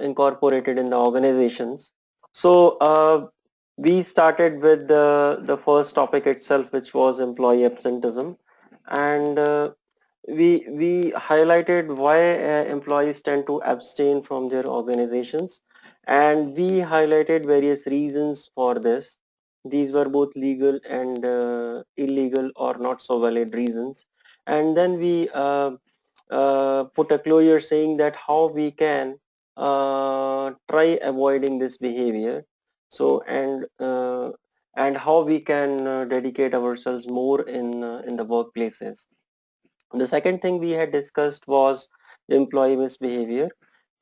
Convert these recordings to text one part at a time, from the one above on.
incorporated in the organizations. So we started with the first topic itself, which was employee absenteeism, and we highlighted why employees tend to abstain from their organizations, and we highlighted various reasons for this. These were both legal and illegal or not so valid reasons, and then we put a closure saying that how we can try avoiding this behavior. So and how we can dedicate ourselves more in the workplaces. The second thing we had discussed was employee misbehavior.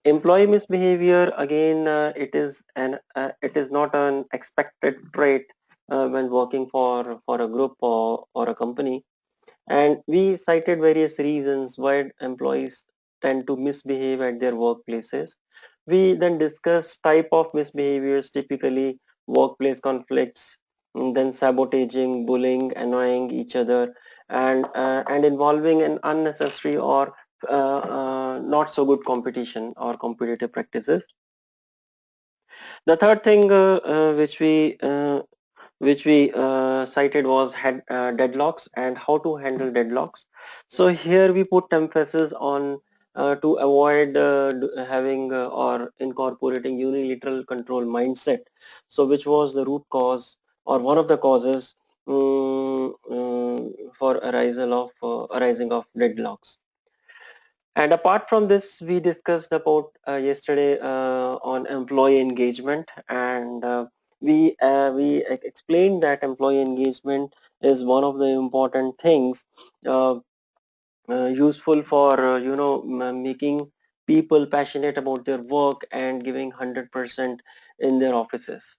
Employee misbehavior, again, it is not an expected trait when working for a group or a company. And we cited various reasons why employees tend to misbehave at their workplaces. We then discussed type of misbehaviors, typically workplace conflicts, then sabotaging, bullying, annoying each other, and involving an unnecessary or not so good competition or competitive practices. The third thing which we cited was deadlocks and how to handle deadlocks. So here we put emphasis on to avoid having or incorporating unilateral control mindset. So which was the root cause or one of the causes for arising of deadlocks. And apart from this, we discussed about yesterday on employee engagement, and we explained that employee engagement is one of the important things uh, useful for making people passionate about their work and giving 100% in their offices.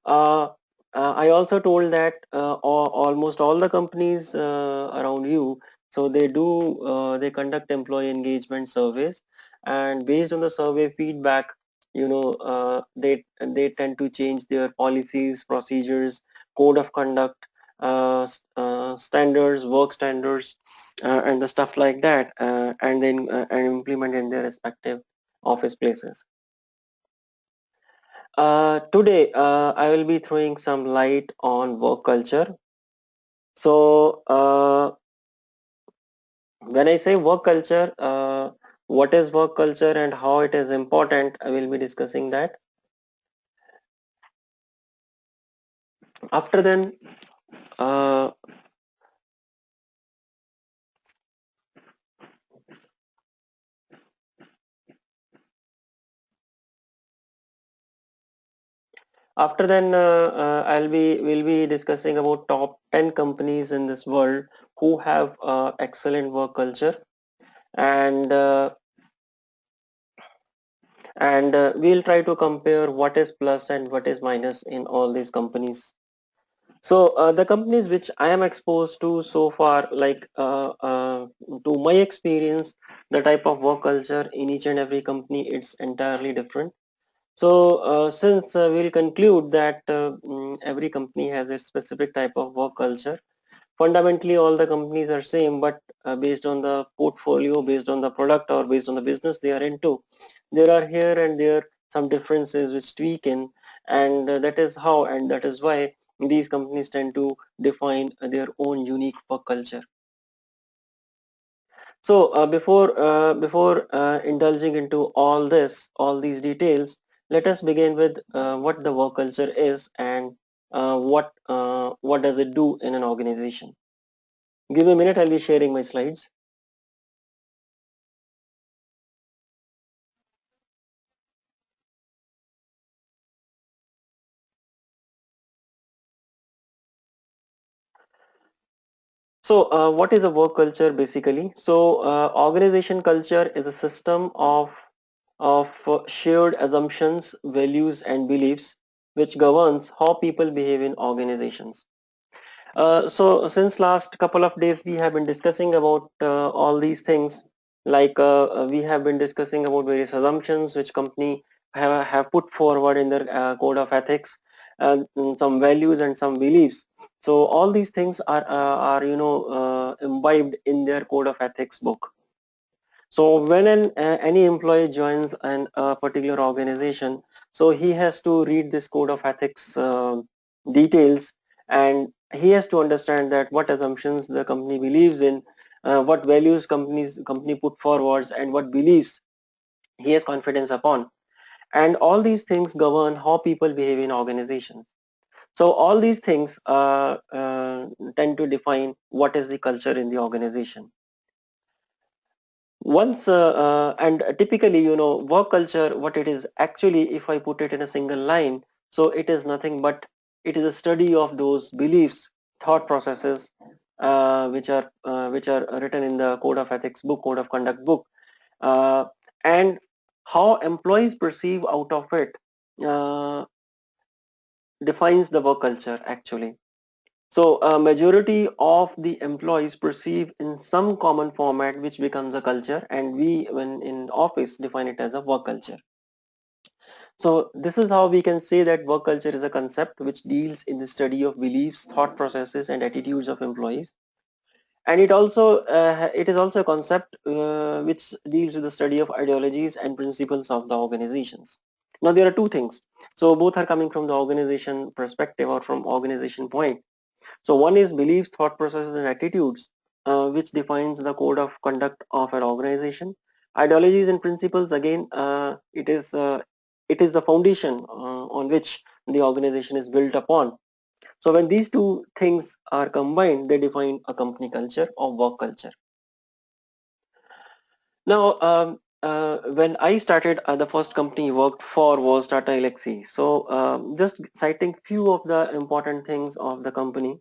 Uh, I also told that almost all the companies around you, so they conduct employee engagement surveys, and based on the survey feedback, they tend to change their policies, procedures, code of conduct, standards, work standards, and the stuff like that, and then and implement in their respective office places. Today, I will be throwing some light on work culture. So, when I say work culture, what is work culture and how it is important, I will be discussing that. After then, uh, we'll be discussing about top 10 companies in this world who have excellent work culture, and we'll try to compare what is plus and what is minus in all these companies. So the companies which I am exposed to so far, like to my experience, the type of work culture in each and every company, it's entirely different. So since we'll conclude that every company has a specific type of work culture, fundamentally all the companies are same, but based on the portfolio, based on the product, or based on the business they are into, there are here and there some differences which tweak in, and that is how and that is why these companies tend to define their own unique work culture. So before indulging into all these details, let us begin with what the work culture is and what does it do in an organization. Give me a minute, I'll be sharing my slides. So what is a work culture basically? So organization culture is a system of shared assumptions, values and beliefs which governs how people behave in organizations. So since last couple of days we have been discussing about all these things, like we have been discussing about various assumptions which company have put forward in their code of ethics, and some values and some beliefs. So all these things are imbibed in their code of ethics book. So when any employee joins a particular organization, so he has to read this code of ethics details, and he has to understand that what assumptions the company believes in, what values company put forwards, and what beliefs he has confidence upon. And all these things govern how people behave in organizations. So all these things tend to define what is the culture in the organization. Once and typically, work culture, what it is actually, if I put it in a single line, so it is nothing but it is a study of those beliefs, thought processes, which are written in the code of ethics book, code of conduct book, uh, and how employees perceive out of it uh, defines the work culture actually. So a majority of the employees perceive in some common format which becomes a culture, and we, when in office, define it as a work culture. So this is how we can say that work culture is a concept which deals in the study of beliefs, thought processes and attitudes of employees. And it is also a concept which deals with the study of ideologies and principles of the organizations. Now there are two things. So both are coming from the organization perspective or from organization point. So one is beliefs, thought processes, and attitudes, which defines the code of conduct of an organization. Ideologies and principles, again, it is the foundation on which the organization is built upon. So when these two things are combined, they define a company culture or work culture. Now, when I started, the first company I worked for was Tata Elxsi. So just citing few of the important things of the company.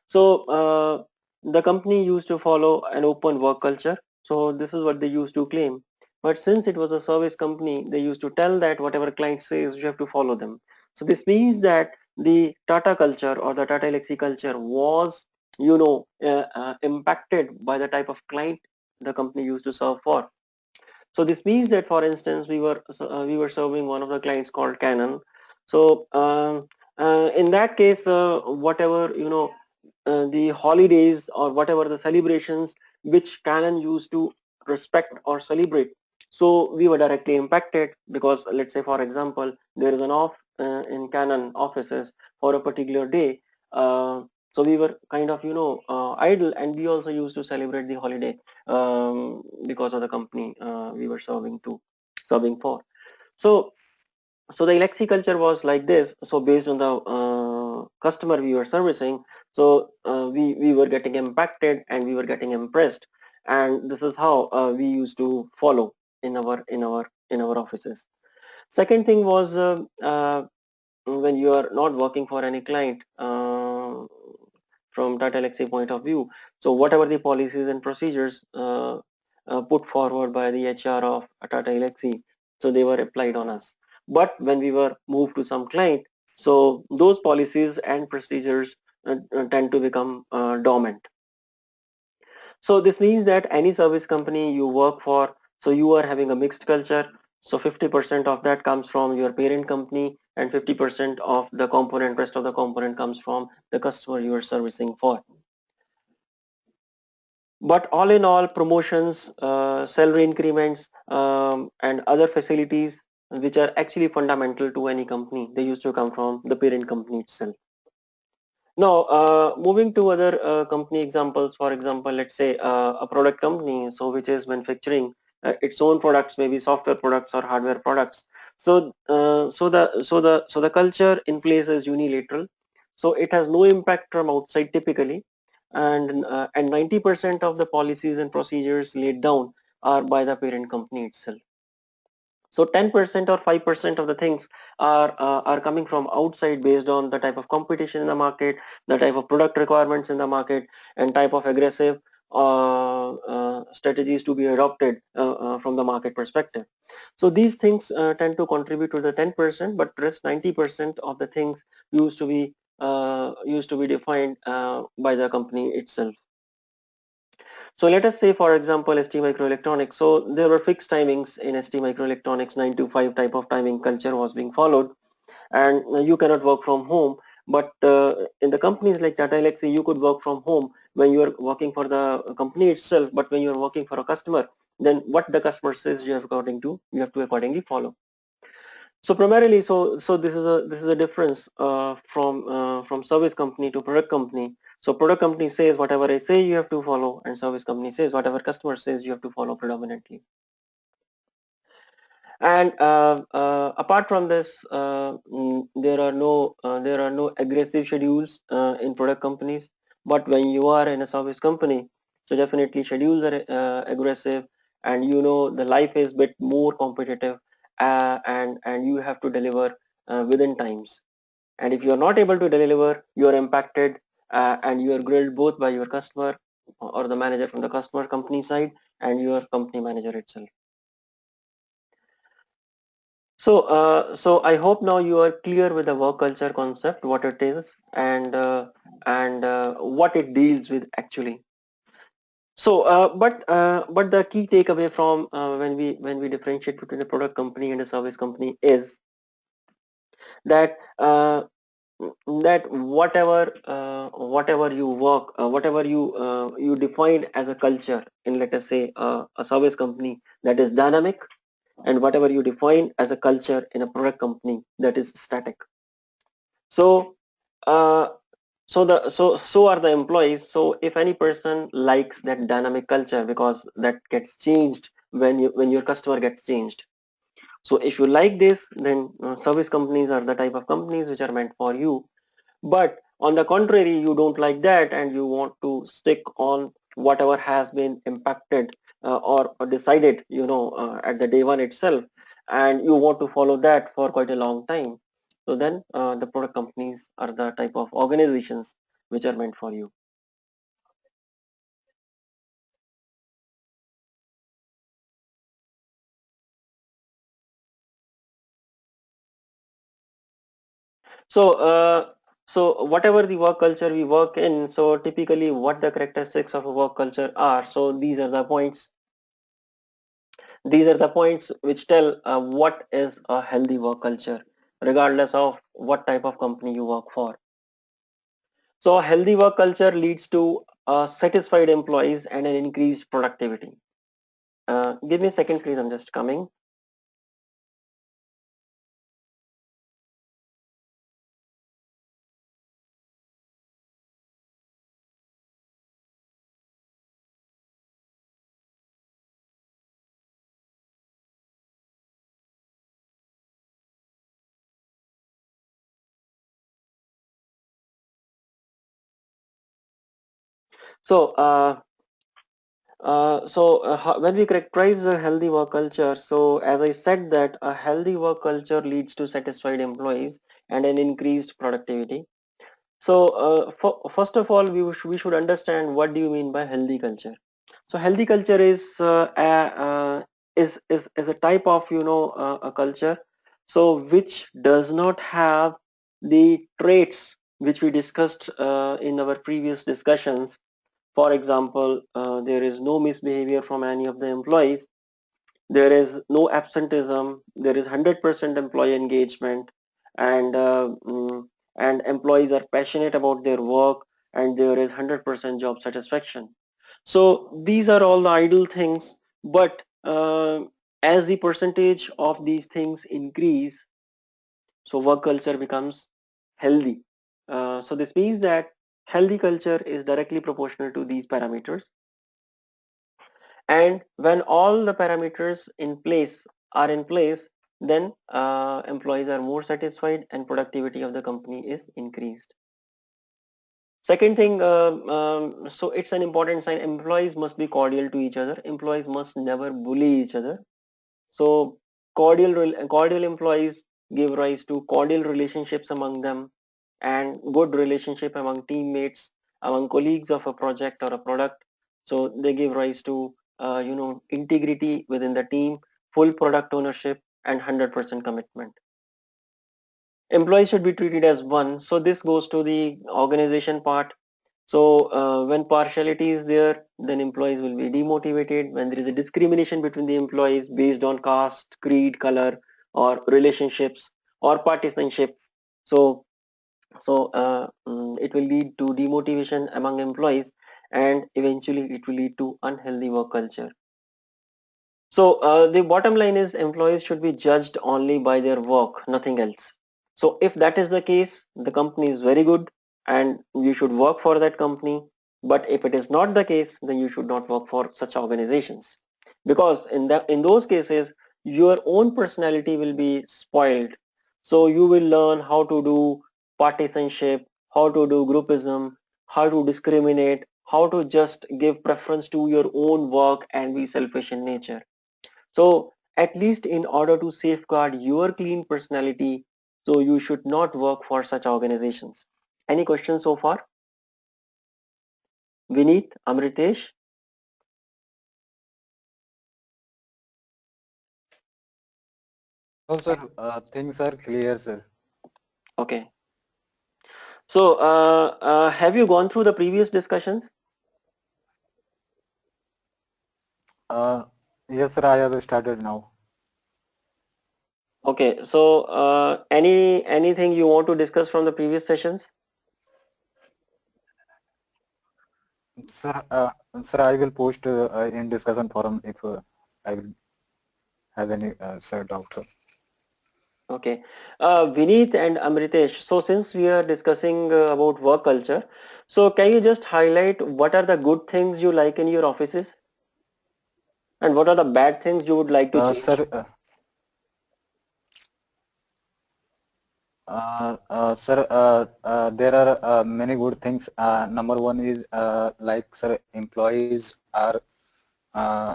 So the company used to follow an open work culture. So this is what they used to claim. But since it was a service company, they used to tell that whatever client says, you have to follow them. So this means that the Tata culture or the Tata Elxsi culture was, impacted by the type of client the company used to serve for. So this means that, for instance, we were serving one of the clients called Canon. So in that case, whatever the holidays or whatever the celebrations which Canon used to respect or celebrate, so we were directly impacted because, let's say, for example, there is an off in Canon offices for a particular day. So we were kind of idle, and we also used to celebrate the holiday because of the company we were serving for. So so the Elxsi culture was like this. So based on the customer we were servicing, so we were getting impacted and we were getting impressed, and this is how we used to follow in our offices. Second thing was when you are not working for any client, from Tata Elxsi point of view. So whatever the policies and procedures put forward by the HR of Tata Elxsi, so they were applied on us. But when we were moved to some client, so those policies and procedures tend to become dormant. So this means that any service company you work for, so you are having a mixed culture. So 50% of that comes from your parent company, and 50% of the rest of the component comes from the customer you are servicing for. But all in all, promotions, salary increments, and other facilities which are actually fundamental to any company, they used to come from the parent company itself. Now, moving to other company examples, for example, let's say a product company, so which is manufacturing its own products, maybe software products or hardware products. So the culture in place is unilateral. So it has no impact from outside typically, and 90% of the policies and procedures laid down are by the parent company itself. So 10% or 5% of the things are coming from outside based on the type of competition in the market, the type of product requirements in the market, and type of aggressive strategies to be adopted from the market perspective. So these things tend to contribute to the 10%, but rest 90% of the things used to be defined by the company itself. So let us say, for example, ST Microelectronics. So there were fixed timings in ST Microelectronics. 9 to 5 type of timing culture was being followed, and you cannot work from home. But in the companies like Tata Elxsi, you could work from home when you are working for the company itself. But when you are working for a customer, then what the customer says you have to accordingly follow. So primarily, so this is a difference from service company to product company. So product company says whatever I say you have to follow, and service company says whatever customer says you have to follow predominantly. And apart from this, there are no aggressive schedules in product companies. But when you are in a service company, so definitely schedules are aggressive, and the life is bit more competitive, and you have to deliver within times. And if you are not able to deliver, you are impacted, and you are grilled both by your customer or the manager from the customer company side and your company manager itself. So I hope now you are clear with the work culture concept, what it is, and what it deals with actually. So, but the key takeaway from when we differentiate between a product company and a service company is that that whatever you work, whatever you define as a culture in, let us say, a service company, that is dynamic, and whatever you define as a culture in a product company, that is static. So uh, so are the employees. So if any person likes that dynamic culture, because that gets changed when your customer gets changed. So if you like this, then service companies are the type of companies which are meant for you. But on the contrary, you don't like that, and you want to stick on whatever has been impacted or decided, at the day one itself, and you want to follow that for quite a long time. So then the product companies are the type of organizations which are meant for you. So so whatever the work culture we work in, so typically what the characteristics of a work culture are. So these are the points which tell what is a healthy work culture, regardless of what type of company you work for. So a healthy work culture leads to satisfied employees and an increased productivity. Give me a second, please. I'm just coming. So when we characterize a healthy work culture, so as I said that a healthy work culture leads to satisfied employees and an increased productivity. So first of all, we should understand what do you mean by healthy culture. So healthy culture is a type of a culture, so which does not have the traits which we discussed in our previous discussions. For example, there is no misbehavior from any of the employees. There is no absenteeism. There is 100% employee engagement, and and employees are passionate about their work, and there is 100% job satisfaction. So these are all the ideal things, but as the percentage of these things increase, so work culture becomes healthy. So this means that healthy culture is directly proportional to these parameters, and when all the parameters are in place, then employees are more satisfied and productivity of the company is increased. Second thing, so it's an important sign, employees must be cordial to each other. Employees must never bully each other. So cordial employees give rise to cordial relationships among them, and good relationship among teammates, among colleagues of a project or a product. So they give rise to integrity within the team, full product ownership, and 100% commitment. Employees should be treated as one. So this goes to the organization part. So when partiality is there, then employees will be demotivated. When there is a discrimination between the employees based on caste, creed, color, or relationships or partisans, so it will lead to demotivation among employees, and eventually it will lead to unhealthy work culture. So the bottom line is employees should be judged only by their work, nothing else. So if that is the case, the company is very good and you should work for that company. But if it is not the case, then you should not work for such organizations. Because in those cases, your own personality will be spoiled. So you will learn how to do partisanship, how to do groupism, how to discriminate, how to just give preference to your own work and be selfish in nature. So at least in order to safeguard your clean personality, so you should not work for such organizations. Any questions so far? Vineet, Amritesh? No, sir. Things are clear, sir. Okay. So have you gone through the previous discussions? Uh, yes, sir. I have started now. Okay. So anything you want to discuss from the previous sessions? Sir, sir, I will post in discussion forum if I will have any sir doubt, sir. Okay. Vineet and Amritesh, so since we are discussing about work culture, so can you just highlight what are the good things you like in your offices and what are the bad things you would like to change? Sir, sir, there are many good things. Number one is like sir, employees are uh,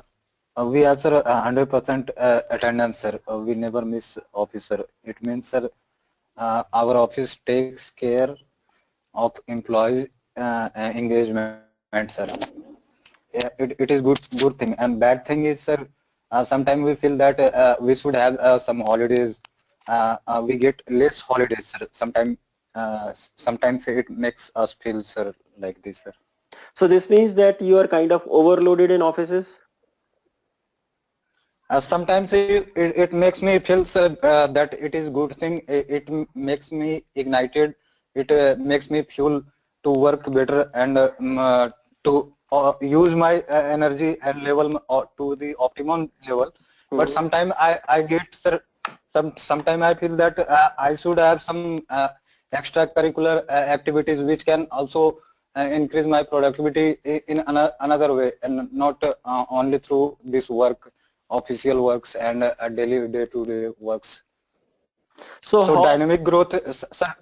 we have sir 100% attendance, sir. We never miss office, sir. It means sir, our office takes care of employees engagement, sir. It is good thing. And bad thing is sir, sometimes we feel that we should have some holidays. We get less holidays, sir. Sometimes it makes us feel sir like this, sir. So this means that you are kind of overloaded in offices. Sometimes it makes me feel sir, that it is good thing. Makes me ignited. It makes me fuel to work better and to use my energy and level to the optimum level. But Mhm. sometimes I get sir, sometime I feel that I should have some extracurricular activities which can also increase my productivity in another way and not only through this work, official works and daily day-to-day works. So So how? dynamic growth, sir.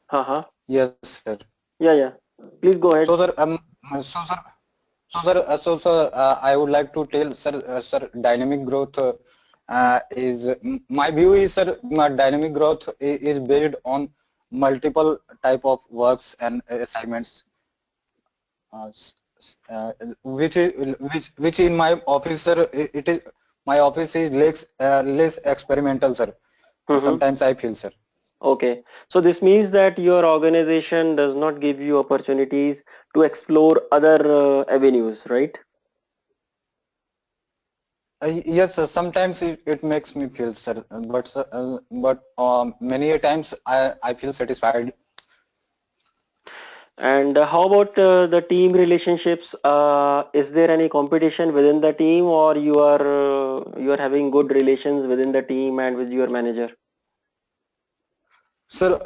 Haha. Yes, sir. Yeah, yeah. Please go So ahead. sir, I would like to tell sir, dynamic growth is my view is sir, dynamic growth is based on multiple type of works and assignments, uh, s- which in my office sir, it is my office is less experimental, sir. Mhm. Sometimes I feel, sir. Okay. So this means that your organization does not give you opportunities to explore other avenues, right? Yes, sir. Sometimes it makes me feel, sir. But many a times I feel satisfied. And how about the team relationships? Is there any competition within the team, or you are having good relations within the team and with your manager? Sir,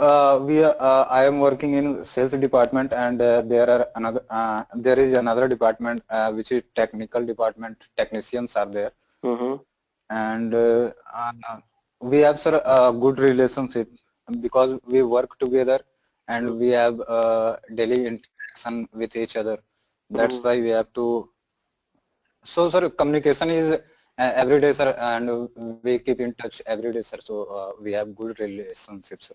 I am working in sales department, and there is another department which is technical department. Technicians are there, Mm-hmm. and we have sir a good relationship because we work together and we have daily interaction with each other. That's Mm-hmm. why we have to. So, sir, communication is every day, sir, and we keep in touch every day, sir. So, we have good relationships, sir.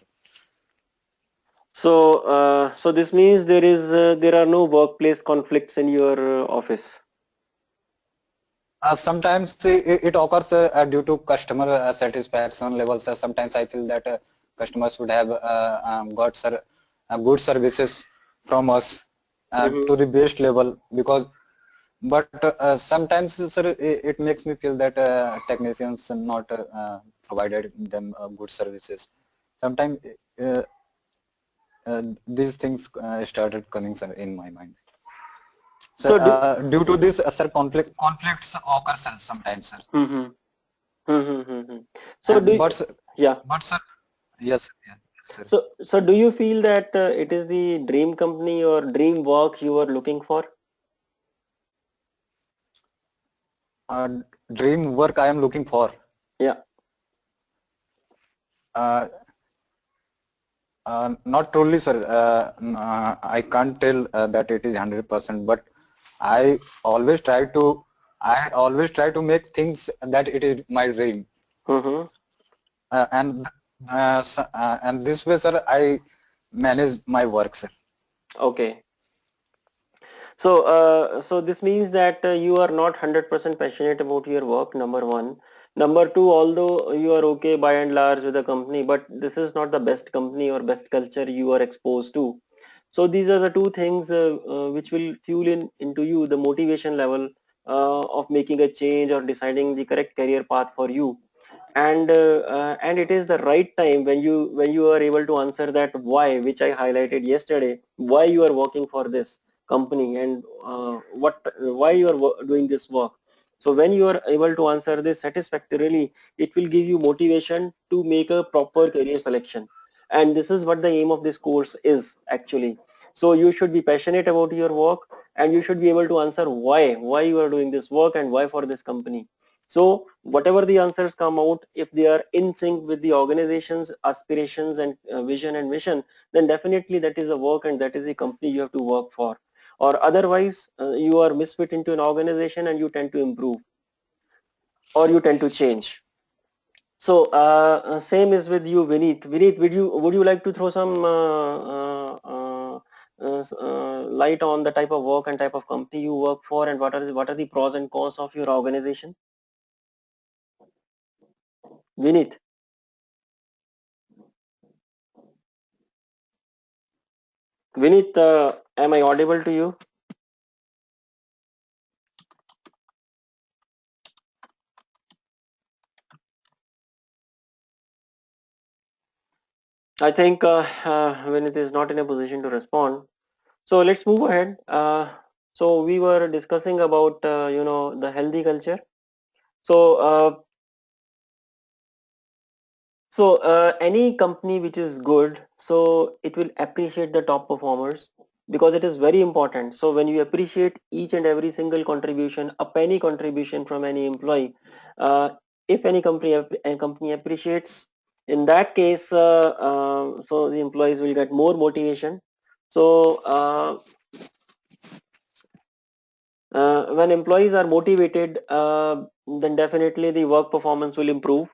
So this means there are no workplace conflicts in your office. Sometimes it occurs due to customer satisfaction levels. Sometimes I feel that customers would have got sir, good services from us Mm-hmm. to the best level because. But sometimes, sir, it makes me feel that technicians not provided them good services. Sometimes these things started coming, sir, in my mind. Sir, So do, due to this, sir, conflicts occur, sir, sometimes, sir. hmm so do, But, sir, yeah. but, sir, yes, yes, sir. So do you feel that it is the dream company or dream work you are looking for? Uh, Dream work I am looking for. Yeah. Uh, Not truly, sir. I can't tell that it is 100%, but I always try to, I always try to make things that it is my dream. Mm-hmm. And and this way, sir, I manage my work, sir. Okay. So, so this means that you are not 100% passionate about your work, number one. Number two, although you are okay by and large with the company, but this is not the best company or best culture you are exposed to. So these are the two things which will fuel into you the motivation level of making a change or deciding the correct career path for you. And it is the right time when you are able to answer that why, which I highlighted yesterday, why you are working for this company and what why you are doing this work. So when you are able to answer this satisfactorily, it will give you motivation to make a proper career selection. And this is what the aim of this course is actually. So you should be passionate about your work, and you should be able to answer why you are doing this work and why for this company. So whatever the answers come out, if they are in sync with the organization's aspirations and vision and mission, then definitely that is a work and that is the company you have to work for. Or otherwise, you are misfit into an organization and you tend to improve or you tend to change. So same is with you, Vineet. Vineet, would you like to throw some light on the type of work and type of company you work for, and what are the pros and cons of your organization? Vineet. Vineet, am I audible to you? I think Vineet is not in a position to respond. So let's move ahead. So we were discussing about the healthy culture. So any company which is good, so it will appreciate the top performers because it is very important. So when you appreciate each and every single contribution, a penny contribution from any employee, uh, if any company appreciates, in that case, so the employees will get more motivation. So when employees are motivated, then definitely the work performance will improve.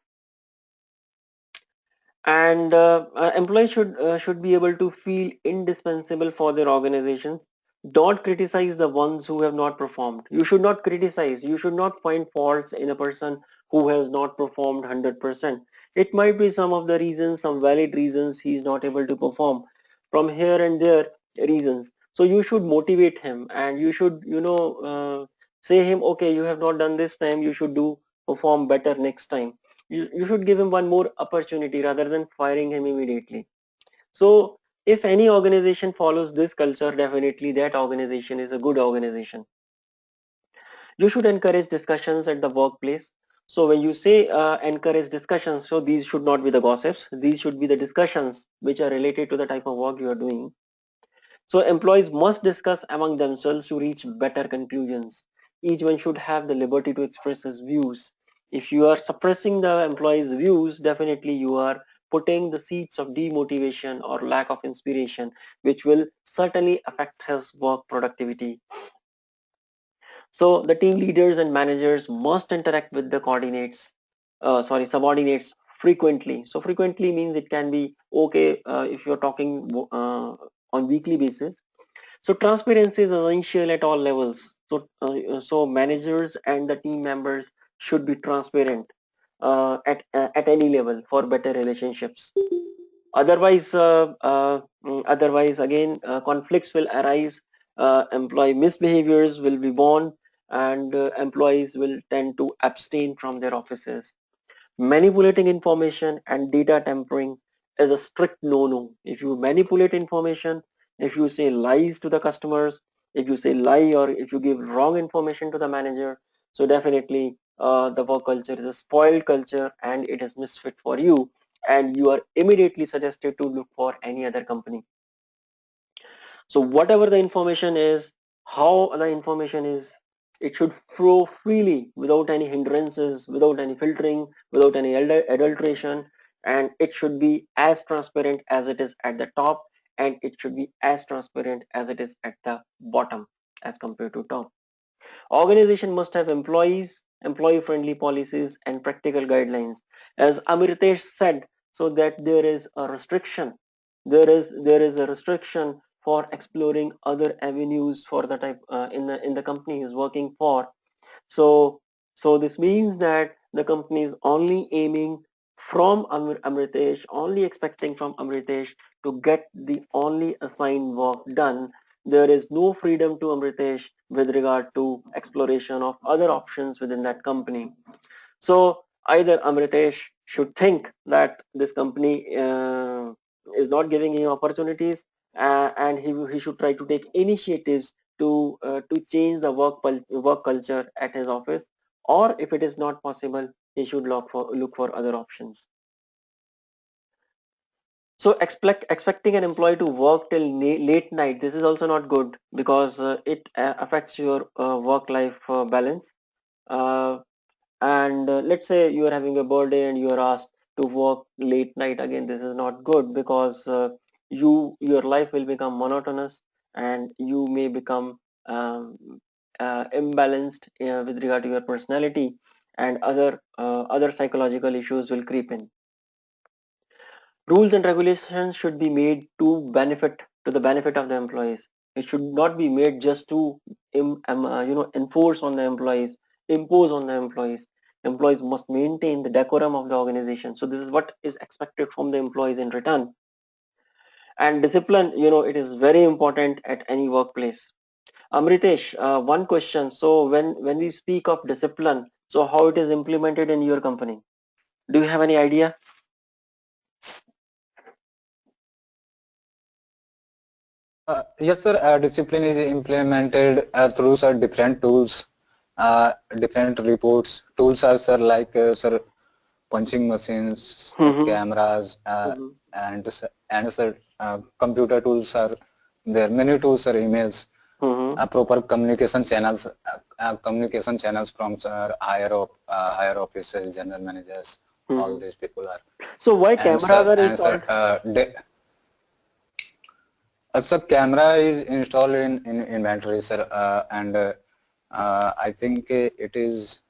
And employees should be able to feel indispensable for their organizations. Don't criticize the ones who have not performed. You should not criticize, you should not find faults in a person who has not performed 100%. It might be some of the reasons, some valid reasons he is not able to perform, from here and there reasons. So you should motivate him and you should say him, okay, you have not done this time, you should do perform better next time. You should give him one more opportunity rather than firing him immediately. So if any organization follows this culture, definitely that organization is a good organization. You should encourage discussions at the workplace. So when you say encourage discussions, so these should not be the gossips, these should be the discussions which are related to the type of work you are doing. So employees must discuss among themselves to reach better conclusions. Each one should have the liberty to express his views. If you are suppressing the employee's views, definitely you are putting the seeds of demotivation or lack of inspiration, which will certainly affect his work productivity. So the team leaders and managers must interact with the subordinates frequently. So frequently means it can be okay if you're talking on weekly basis. So transparency is essential at all levels. So managers and the team members should be transparent at any level for better relationships. Otherwise again conflicts will arise. Employee misbehaviors will be born, and employees will tend to abstain from their offices. Manipulating information and data tampering is a strict no-no. If you manipulate information, if you say lies to the customers, if you say lie, or if you give wrong information to the manager, so definitely the work culture is a spoiled culture and it is misfit for you, and you are immediately suggested to look for any other company. So whatever the information is, how the information is, it should flow freely without any hindrances, without any filtering, without any adulteration, and it should be as transparent as it is at the top, and it should be as transparent as it is at the bottom as compared to top. Organization must have employees, employee-friendly policies, and practical guidelines. As Amritesh said, so that there is a restriction. There is a restriction for exploring other avenues for the type in the company he is working for. So so this means that the company is only aiming from Amritesh, only expecting from Amritesh to get the only assigned work done. There is no freedom to Amritesh with regard to exploration of other options within that company. So either Amritesh should think that this company is not giving him opportunities, and he should try to take initiatives to change the work culture at his office, or if it is not possible, he should look for other options. So expecting an employee to work till late night, this is also not good, because it affects your work-life balance. Uh, and let's say you are having a birthday and you are asked to work late night. Again, this is not good, because your life will become monotonous, and you may become um, imbalanced with regard to your personality, and other psychological issues will creep in. Rules and regulations should be made to the benefit of the employees. It should not be made just to enforce on the employees, impose on the employees. Employees must maintain the decorum of the organization. So this is what is expected from the employees in return. And discipline, it is very important at any workplace. Amritesh, one question. So when we speak of discipline, so how it is implemented in your company? Do you have any idea? Yes, sir. Discipline is implemented through sir different tools, different reports. Tools are sir like sir punching machines, Mm-hmm. cameras, Mm-hmm. and sir computer tools are there. Many tools are emails, Mm-hmm. proper communication channels from sir higher officers, general managers. All Mm-hmm. these people are So why and cameras sir are and sir. installed? So camera is installed in inventory, sir, and I think it is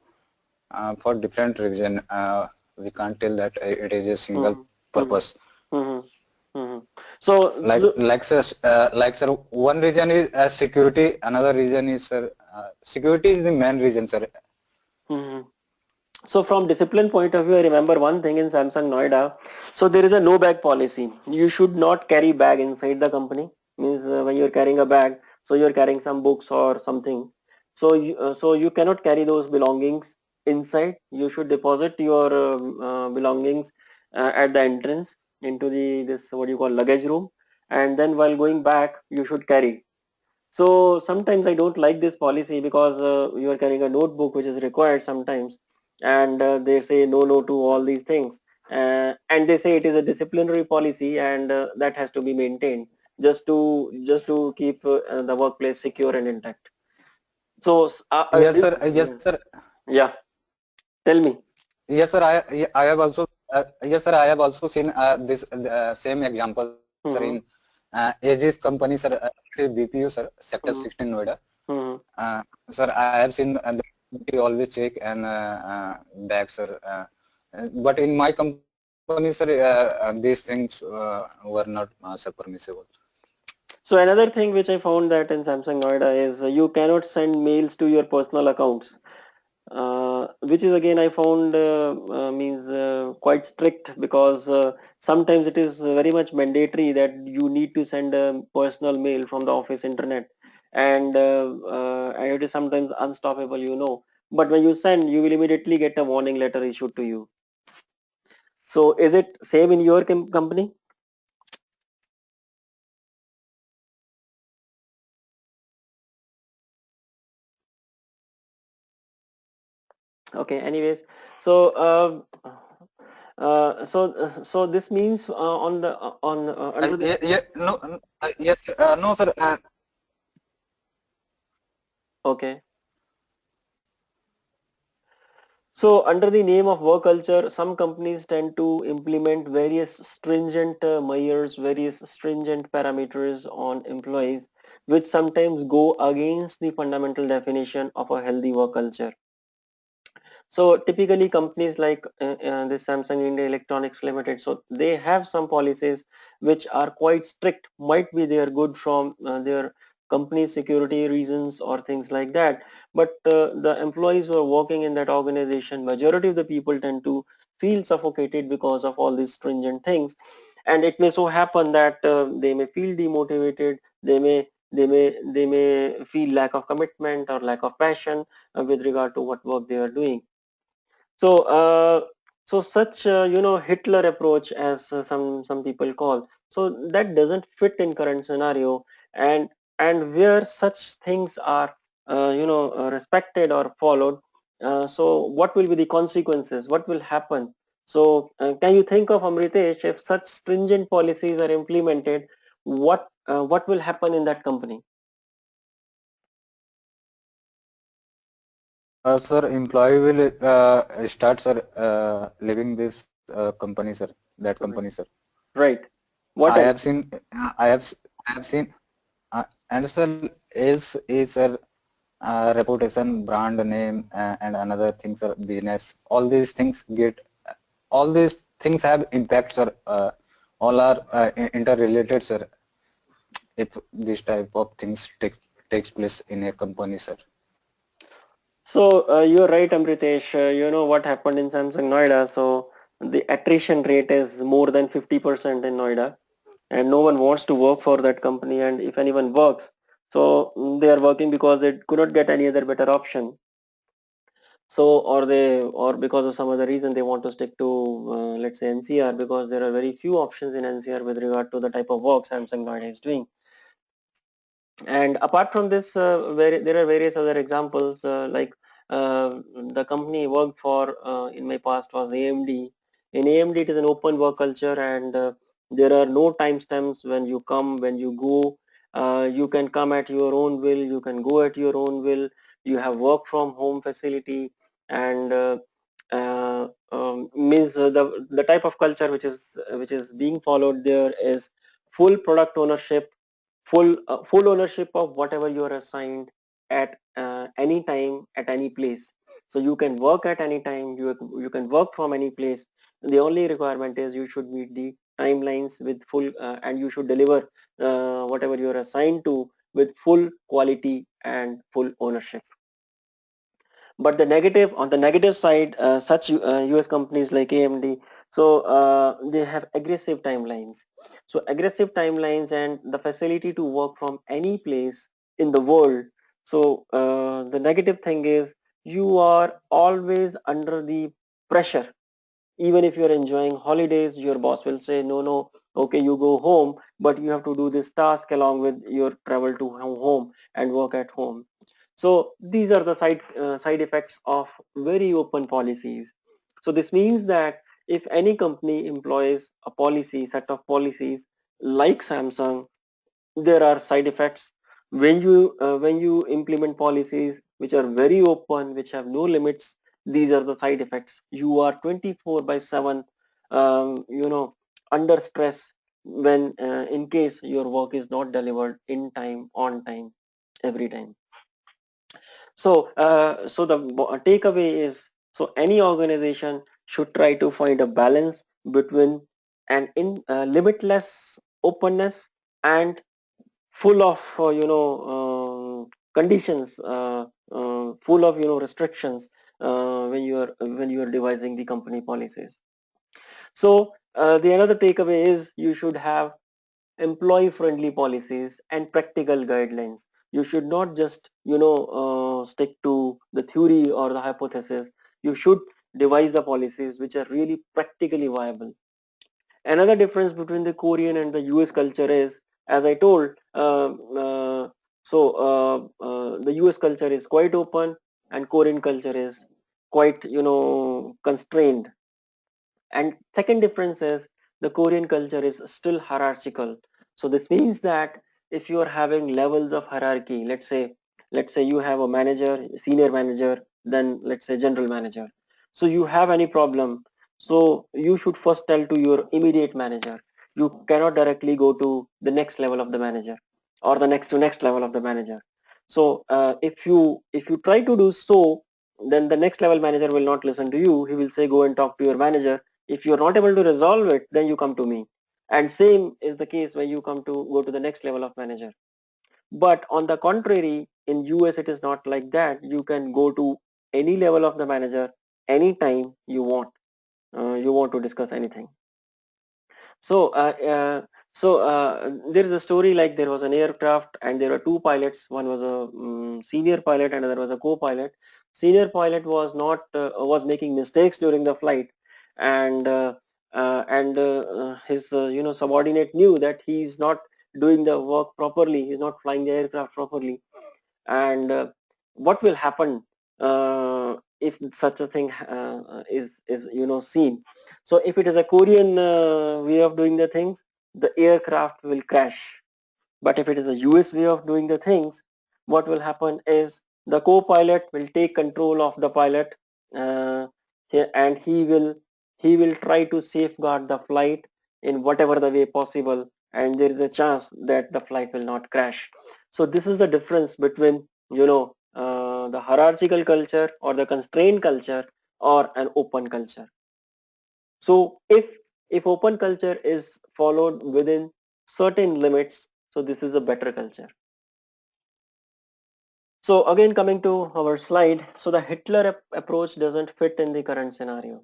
for different reason. We can't tell that it is a single Mm-hmm. Mm-hmm. purpose. Mm-hmm. Mm-hmm. So, Like sir, one reason is security. Another reason is sir, security is the main reason, sir. mhm. So from discipline point of view, I remember one thing in Samsung Noida. So there is a no bag policy. You should not carry bag inside the company. Means when you're carrying a bag, so you're carrying some books or something. So you cannot carry those belongings inside. You should deposit your belongings at the entrance into the this what you call luggage room, and then while going back, you should carry. So sometimes I don't like this policy, because you are carrying a notebook which is required sometimes, and they say no to all these things, and they say it is a disciplinary policy, and that has to be maintained just to keep the workplace secure and intact. So Yes, sir. Yes, sir. yeah, tell me. Yes, sir. I have also yes, sir. I have also seen this same example, sir, in Mm-hmm, Aegis company, sir. It is BPU, sir, Sector mm-hmm, 16, Noida. mm-hmm. Sir, I have seen they always check and back, sir. But in my company, sir, these things were not, sir, permissible. So another thing which I found that in Samsung Noida is you cannot send mails to your personal accounts, which is again I found means quite strict, because sometimes it is very much mandatory that you need to send a personal mail from the office internet, and it is sometimes unstoppable, but when you send, you will immediately get a warning letter issued to you. So is it same in your company? Okay, anyways, so so this means on the on under the, yeah, yeah, no, yes, no, sir. okay. So under the name of work culture, some companies tend to implement various stringent measures, various stringent parameters on employees, which sometimes go against the fundamental definition of a healthy work culture. So typically companies like this Samsung India Electronics Limited, so they have some policies which are quite strict, might be they are good from their company security reasons or things like that. But the employees who are working in that organization, majority of the people tend to feel suffocated because of all these stringent things. And it may so happen that they may feel demotivated, they may feel lack of commitment or lack of passion with regard to what work they are doing. So, so such Hitler approach, as some people call, so that doesn't fit in current scenario, and where such things are respected or followed. So, what will be the consequences? What will happen? So, can you think of, Amritesh, if such stringent policies are implemented, what will happen in that company? Sir, employee will start, sir, leaving this company, sir, that company, Right. sir. Right. I What have else? seen, I have seen, and sir, is sir, reputation, brand name, and another things, sir, business. All these things all these things have impact, sir. All are interrelated, sir. If this type of things takes place in a company, sir. So you're right, Amritesh. You know what happened in Samsung Noida. So the attrition rate is more than 50% in Noida, and no one wants to work for that company. And if anyone works, so they are working because they could not get any other better option. So or because of some other reason they want to stick to let's say NCR, because there are very few options in NCR with regard to the type of work Samsung Noida is doing. And apart from this, there are various other examples the company I worked for in my past was AMD. In AMD, it is an open work culture, and there are no timestamps when you come, when you go. You can come at your own will, you can go at your own will. You have work from home facility, and means the type of culture which is being followed there is full product ownership, full ownership of whatever you are assigned at any time, at any place. So you can work at any time, you can work from any place. The only requirement is you should meet the timelines with full and you should deliver whatever you are assigned to with full quality and full ownership. But the negative, on the negative side, such US companies like AMD, so they have aggressive timelines. So aggressive timelines and the facility to work from any place in the world. So the negative thing is you are always under the pressure. Even if you're enjoying holidays, your boss will say, no, no, okay, you go home, but you have to do this task along with your travel to home and work at home. So these are the side effects of very open policies. So this means that if any company employs a policy, set of policies like Samsung, there are side effects. When you implement policies which are very open, which have no limits, these are the side effects. You are 24 by 7 under stress when in case your work is not delivered in time, on time, every time. So, so the takeaway is, so any organization should try to find a balance between an limitless openness and full of conditions, full of restrictions when you are devising the company policies. So the another takeaway is you should have employee friendly policies and practical guidelines. You should not just stick to the theory or the hypothesis. You should devise the policies which are really practically viable. Another difference between the Korean and the US culture is, as I told, the US culture is quite open and Korean culture is quite, constrained. And second difference is the Korean culture is still hierarchical. So this means that if you are having levels of hierarchy, let's say you have a manager, senior manager, then let's say general manager. So you have any problem, so you should first tell to your immediate manager. You cannot directly go to the next level of the manager or the next to next level of the manager. So if you try to do so, then the next level manager will not listen to you. He will say go and talk to your manager. If you're not able to resolve it, then you come to me. And same is the case when you come to go to the next level of manager. But on the contrary, in US it is not like that. You can go to any level of the manager anytime you want to discuss anything. So there is a story, like there was an aircraft and there were two pilots. One was a senior pilot and another was a co-pilot. Senior pilot was making mistakes during the flight, and his subordinate knew that he's not doing the work properly. He's not flying the aircraft properly. And what will happen if such a thing is seen? So if it is a Korean way of doing the things, the aircraft will crash. But if it is a US way of doing the things, what will happen is the co-pilot will take control of the pilot, uh, and he will try to safeguard the flight in whatever the way possible, and there is a chance that the flight will not crash. So this is the difference between the hierarchical culture or the constrained culture or an open culture. So if open culture is followed within certain limits, so this is a better culture. So again, coming to our slide, so the Hitler approach doesn't fit in the current scenario.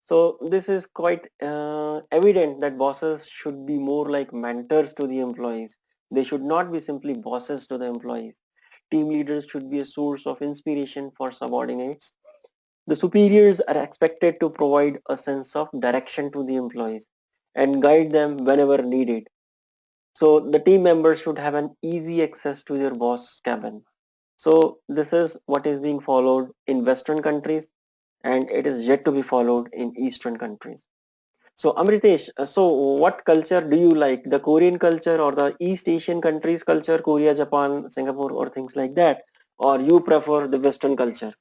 So this is quite evident that bosses should be more like mentors to the employees. They should not be simply bosses to the employees. Team leaders should be a source of inspiration for subordinates. The superiors are expected to provide a sense of direction to the employees and guide them whenever needed. So the team members should have an easy access to their boss cabin. So this is what is being followed in Western countries, and it is yet to be followed in Eastern countries. So Amritesh, so what culture do you like? The Korean culture or the East Asian countries culture, Korea, Japan, Singapore, or things like that? Or you prefer the Western culture?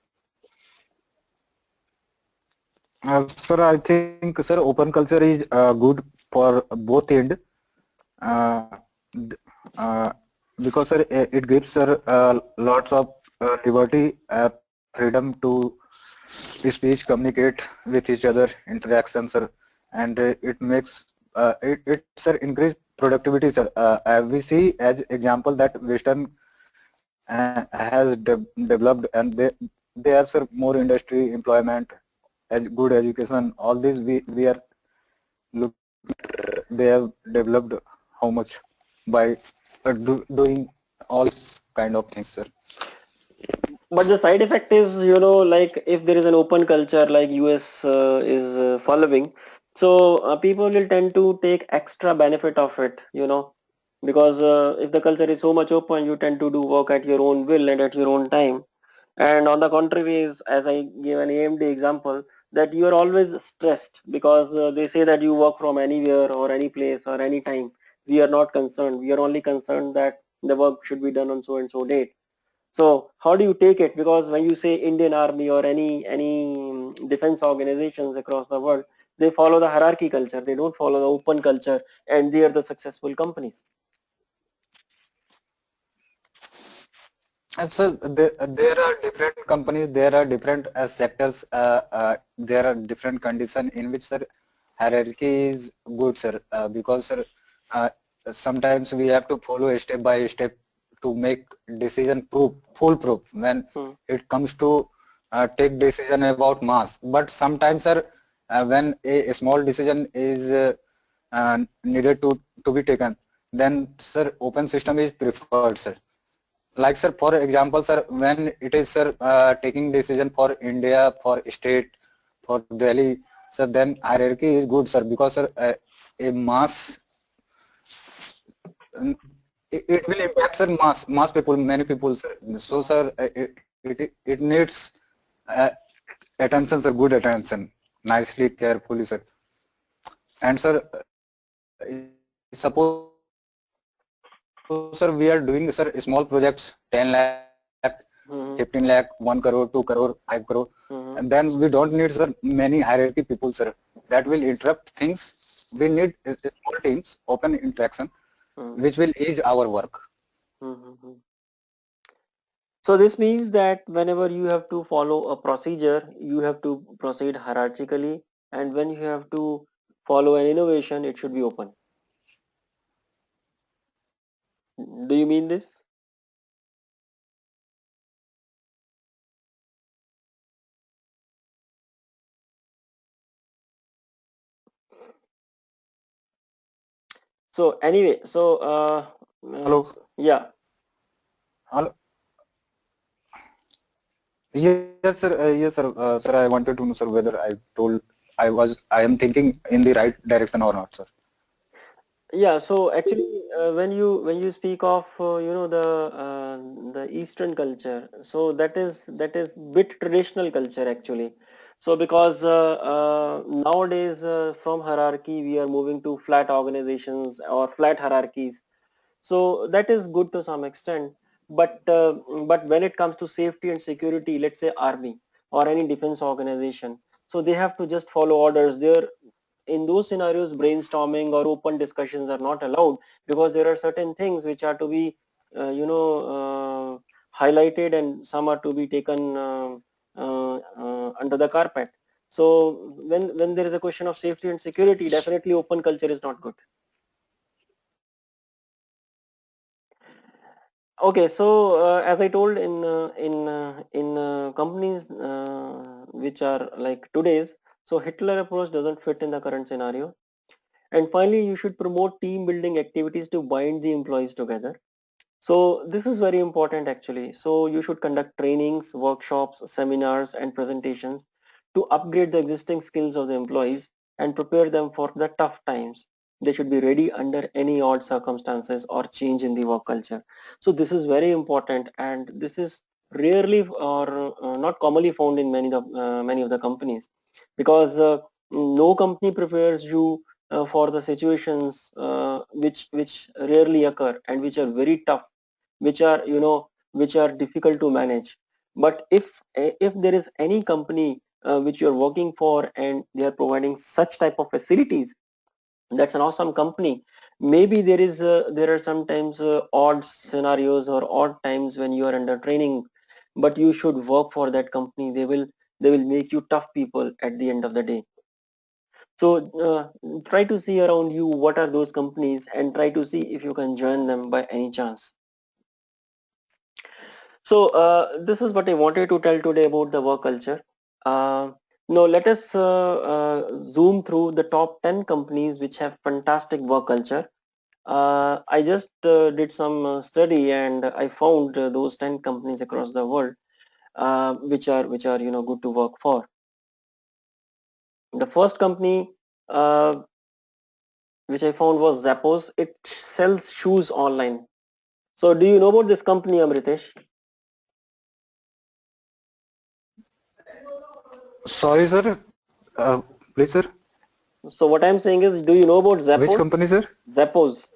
Sir, I think, sir, open culture is good for both end. Uh, d- uh, because sir, it gives sir lots of liberty, freedom to speech, communicate with each other, interaction, sir, and it makes it sir increase productivity, sir. We see as example that Western has developed, and they have sir more industry, employment, good education. All these we are look they have developed how much by doing all kind of things, sir. But the side effect is, like if there is an open culture like US is following, so people will tend to take extra benefit of it, because if the culture is so much open, you tend to do work at your own will and at your own time. And on the contrary is, as I gave an AMD example, that you are always stressed because they say that you work from anywhere or any place or any time. We are not concerned. We are only concerned that the work should be done on so and so date. So how do you take it? Because when you say Indian Army or any defense organizations across the world, they follow the hierarchy culture. They don't follow the open culture, and they are the successful companies. And so there are different companies, there are different sectors, there are different conditions in which sir, hierarchy is good, sir, because sir, uh, sometimes we have to follow step by step to make decision foolproof when Hmm. it comes to take decision about mass. But sometimes, sir, when a small decision is needed to be taken, then sir, open system is preferred, sir. Like sir, for example, sir, when it is sir taking decision for India, for state, for Delhi, sir, then hierarchy is good, sir, because sir, a mass, um, it will impact sir mass people, many people, sir. So sir, it needs uh, attention, sir, good attention, nicely, carefully, sir. And sir, suppose sir, we are doing sir small projects, 10 lakh, 15 lakh, 1 crore, 2 Mm-hmm. crore, 5 crore, and then we don't need sir many hierarchy people, sir. That will interrupt things. We need small teams, open interaction, which will ease our work. Mm-hmm. So this means that whenever you have to follow a procedure, you have to proceed hierarchically, and when you have to follow an innovation, it should be open. Do you mean this? So anyway, uh, Hello, yeah. hello. Yes, sir. Yes, sir. Sir, I wanted to know, sir, whether I am thinking in the right direction or not, sir. Yeah, so actually, when you speak of the Eastern culture, so that is bit traditional culture actually. So because nowadays from hierarchy we are moving to flat organizations or flat hierarchies. So that is good to some extent, but when it comes to safety and security, let's say army or any defense organization, so they have to just follow orders. There in those scenarios brainstorming or open discussions are not allowed because there are certain things which are to be highlighted and some are to be taken under the carpet. So when there is a question of safety and security, definitely open culture is not good. Okay, so as I told in companies which are like today's, so Hitler approach doesn't fit in the current scenario. And finally, you should promote team building activities to bind the employees together. So this is very important actually. So you should conduct trainings, workshops, seminars, and presentations to upgrade the existing skills of the employees and prepare them for the tough times. They should be ready under any odd circumstances or change in the work culture. So this is very important, and this is rarely or not commonly found in many of the companies, because no company prepares you for the situations which rarely occur and which are very tough, which are which are difficult to manage. But if there is any company which you're working for and they are providing such type of facilities, that's an awesome company. Maybe there are sometimes odd scenarios or odd times when you are under training, but you should work for that company. They will make you tough people at the end of the day. So try to see around you what are those companies and try to see if you can join them by any chance. So this is what I wanted to tell today about the work culture. Now let us zoom through the top 10 companies which have fantastic work culture. I just did some study and I found those 10 companies across the world which are good to work for. The first company which I found was Zappos. It sells shoes online. So do you know about this company, Amritesh? Sorry, sir. Please, sir. So what I'm saying is, do you know about Which Zappos? company, sir? Zappos.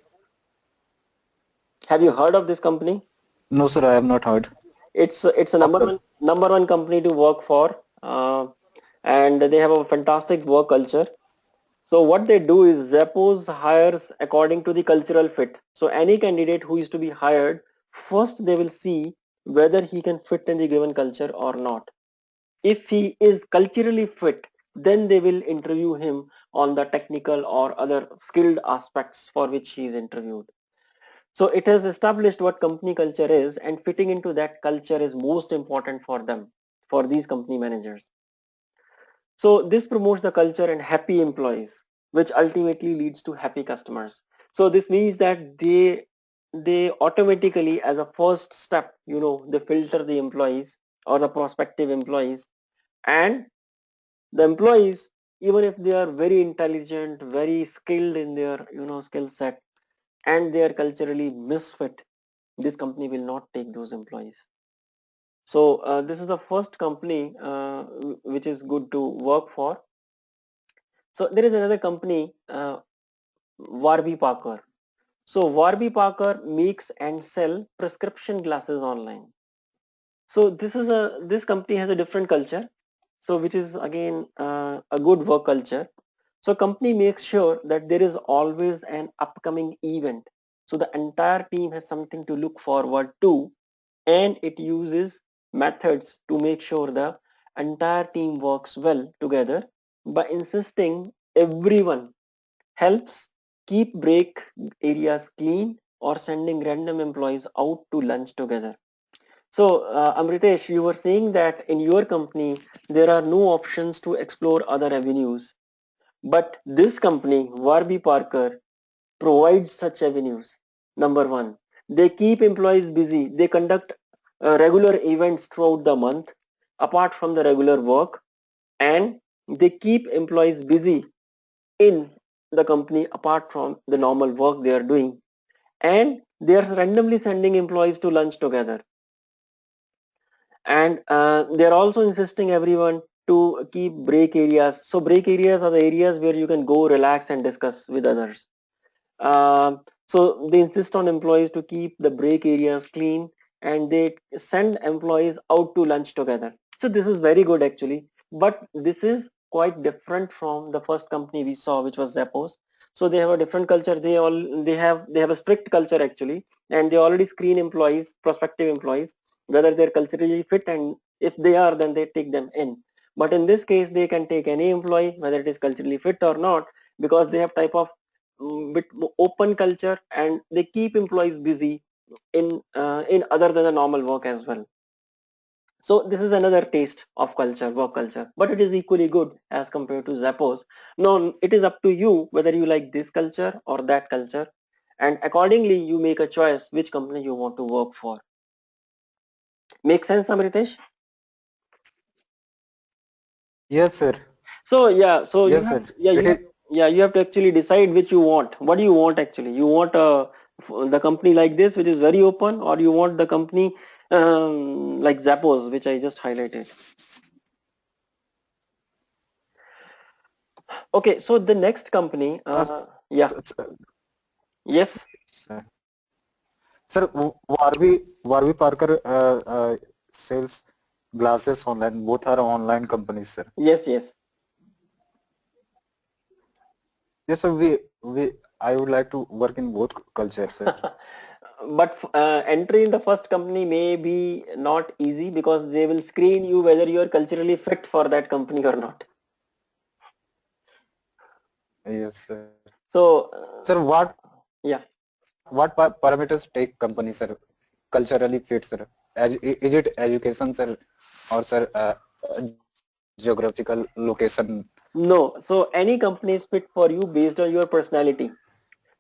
Have you heard of this company? No, sir. I have not heard. It's a Okay. number one company to work for, and they have a fantastic work culture. So what they do is Zappos hires according to the cultural fit. So any candidate who is to be hired, first they will see whether he can fit in the given culture or not. If he is culturally fit, then they will interview him on the technical or other skilled aspects for which he is interviewed. So it has established what company culture is, and fitting into that culture is most important for them, for these company managers. So this promotes the culture and happy employees, which ultimately leads to happy customers. So this means that they automatically, as a first step, they filter the employees or the prospective employees, and the employees, even if they are very intelligent, very skilled in their skill set, and they are culturally misfit, this company will not take those employees. So this is the first company which is good to work for. So there is another company, Warby Parker. So Warby Parker makes and sell prescription glasses online. So this company has a different culture. So which is again a good work culture. So company makes sure that there is always an upcoming event. So the entire team has something to look forward to, and it uses methods to make sure the entire team works well together by insisting everyone helps keep break areas clean or sending random employees out to lunch together. So, Amritesh, you were saying that in your company, there are no options to explore other avenues. But this company, Warby Parker, provides such avenues. Number one, they keep employees busy. They conduct regular events throughout the month, apart from the regular work, and they keep employees busy in the company apart from the normal work they are doing. And they are randomly sending employees to lunch together, and they're also insisting everyone to keep break areas. So break areas are the areas where you can go relax and discuss with others. So they insist on employees to keep the break areas clean, and they send employees out to lunch together. So this is very good actually, but this is quite different from the first company we saw, which was Zappos. So they have a different culture. They have a strict culture actually, and they already screen employees, prospective employees, whether they're culturally fit, and if they are, then they take them in. But in this case, they can take any employee, whether it is culturally fit or not, because they have type of bit open culture, and they keep employees busy in other than the normal work as well. So this is another taste of culture, work culture, but it is equally good as compared to Zappos. No, it is up to you whether you like this culture or that culture, and accordingly you make a choice which company you want to work for. Make sense, Amritesh? Yes, sir. So yeah, so you Yes, have sir. yeah It you is. have yeah you have to actually decide which you want. What do you want actually? You want the company like this, which is very open, or you want the company like Zappos, which I just highlighted. Okay, so the next company, Uh, yeah, s- s- yes, sir, sir, Warby Parker sells glasses online. Both are online companies, sir. yes, yes. Yes, sir. We I would like to work in both cultures, sir. But entry in the first company may be not easy because they will screen you whether you are culturally fit for that company or not. Yes, sir. So Sir, yeah. what parameters take company, sir, culturally fit, sir? Is it education, sir, or sir, geographical location? No, so any company is fit for you based on your personality.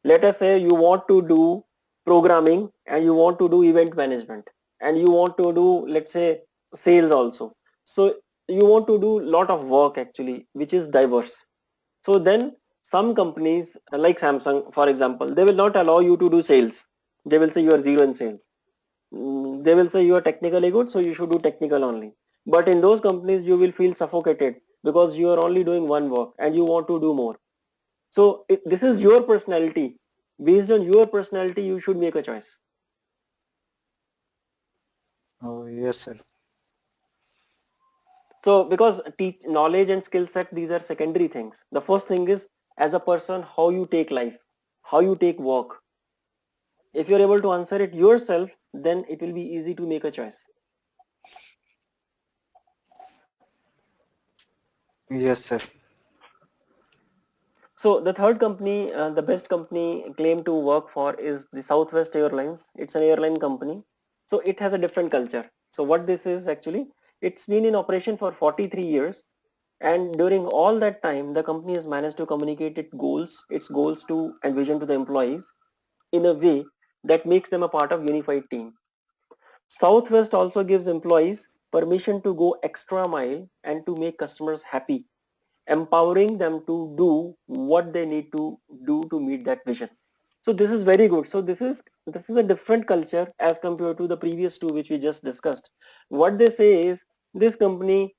Let us say you want to do programming and you want to do event management and you want to do, let's say, sales also. So you want to do lot of work actually, which is diverse. So then some companies like Samsung, for example, they will not allow you to do sales. They will say you are zero in sales. They will say you are technically good, so you should do technical only. But in those companies, you will feel suffocated because you are only doing one work and you want to do more. So this is your personality. Based on your personality, you should make a choice. Oh, yes, sir. So because teach knowledge and skill set, these are secondary things. The first thing is as a person, how you take life, how you take work. If you're able to answer it yourself, then it will be easy to make a choice. Yes, sir. So the third company, the best company claimed to work for is the Southwest Airlines. It's an airline company. So it has a different culture. So what this is actually, it's been in operation for 43 years. And during all that time, the company has managed to communicate its goals to and vision to the employees in a way that makes them a part of unified team. Southwest also gives employees permission to go extra mile and to make customers happy, empowering them to do what they need to do to meet that vision. So this is very good. So this is a different culture as compared to the previous two which we just discussed. What they say is this company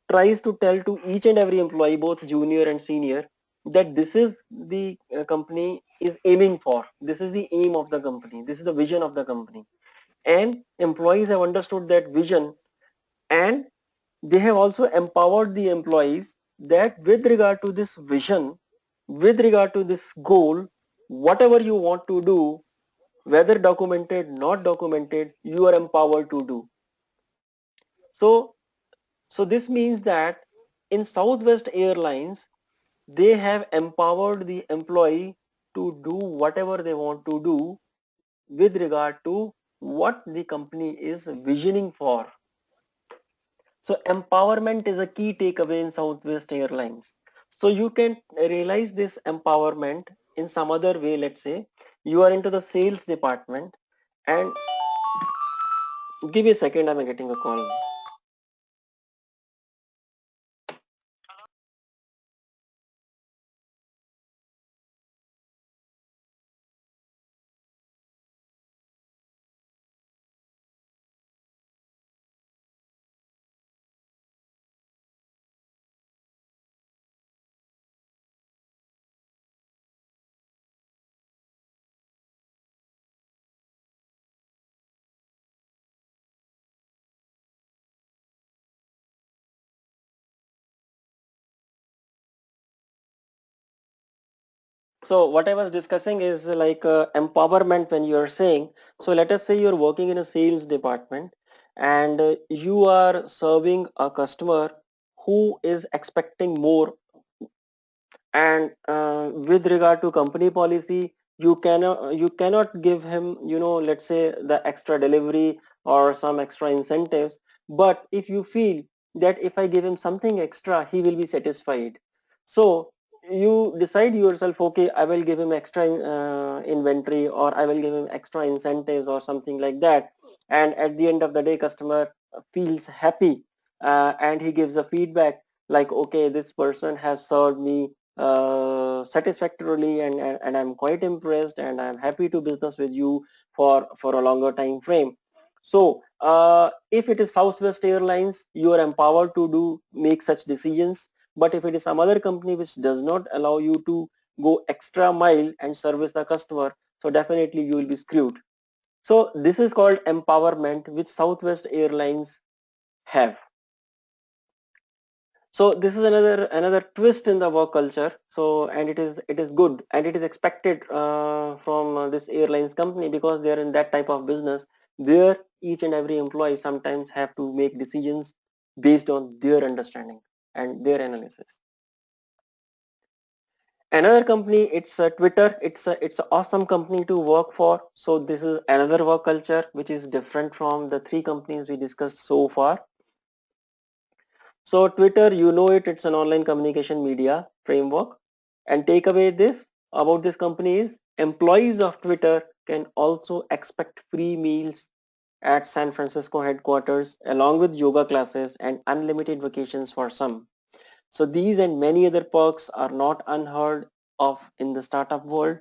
tries to tell to each and every employee, both junior and senior, that this is the company is aiming for. This is the aim of the company. This is the vision of the company. And employees have understood that vision, and they have also empowered the employees that with regard to this vision, with regard to this goal, whatever you want to do, whether documented, not documented, you are empowered to do. So, so this means that in Southwest Airlines, they have empowered the employee to do whatever they want to do with regard to what the company is visioning for. So empowerment is a key takeaway in Southwest Airlines. So you can realize this empowerment in some other way. Let's say you are into the sales department, and give me a second, I'm getting a call. So what I was discussing is like empowerment when you are saying, so let us say you're working in a sales department, and you are serving a customer who is expecting more, and with regard to company policy, you cannot give him, let's say the extra delivery or some extra incentives. But if you feel that if I give him something extra, he will be satisfied, so you decide yourself, okay, I will give him extra inventory, or I will give him extra incentives or something like that. And at the end of the day, customer feels happy, and he gives a feedback like, okay, this person has served me satisfactorily, and I'm quite impressed, and I'm happy to business with you for a longer time frame. So if it is Southwest Airlines, you are empowered to do make such decisions. But if it is some other company which does not allow you to go extra mile and service the customer, so definitely you will be screwed. So this is called empowerment, which Southwest Airlines have. So this is another twist in the work culture. So, and it is good, and it is expected from this airlines company, because they are in that type of business where each and every employee sometimes have to make decisions based on their understanding and their analysis. Another company, it's Twitter. It's an awesome company to work for. So this is another work culture which is different from the three companies we discussed so far. So Twitter, you know it, it's an online communication media framework. And takeaway this about this company is employees of Twitter can also expect free meals at San Francisco headquarters, along with yoga classes and unlimited vacations for some. So these and many other perks are not unheard of in the startup world.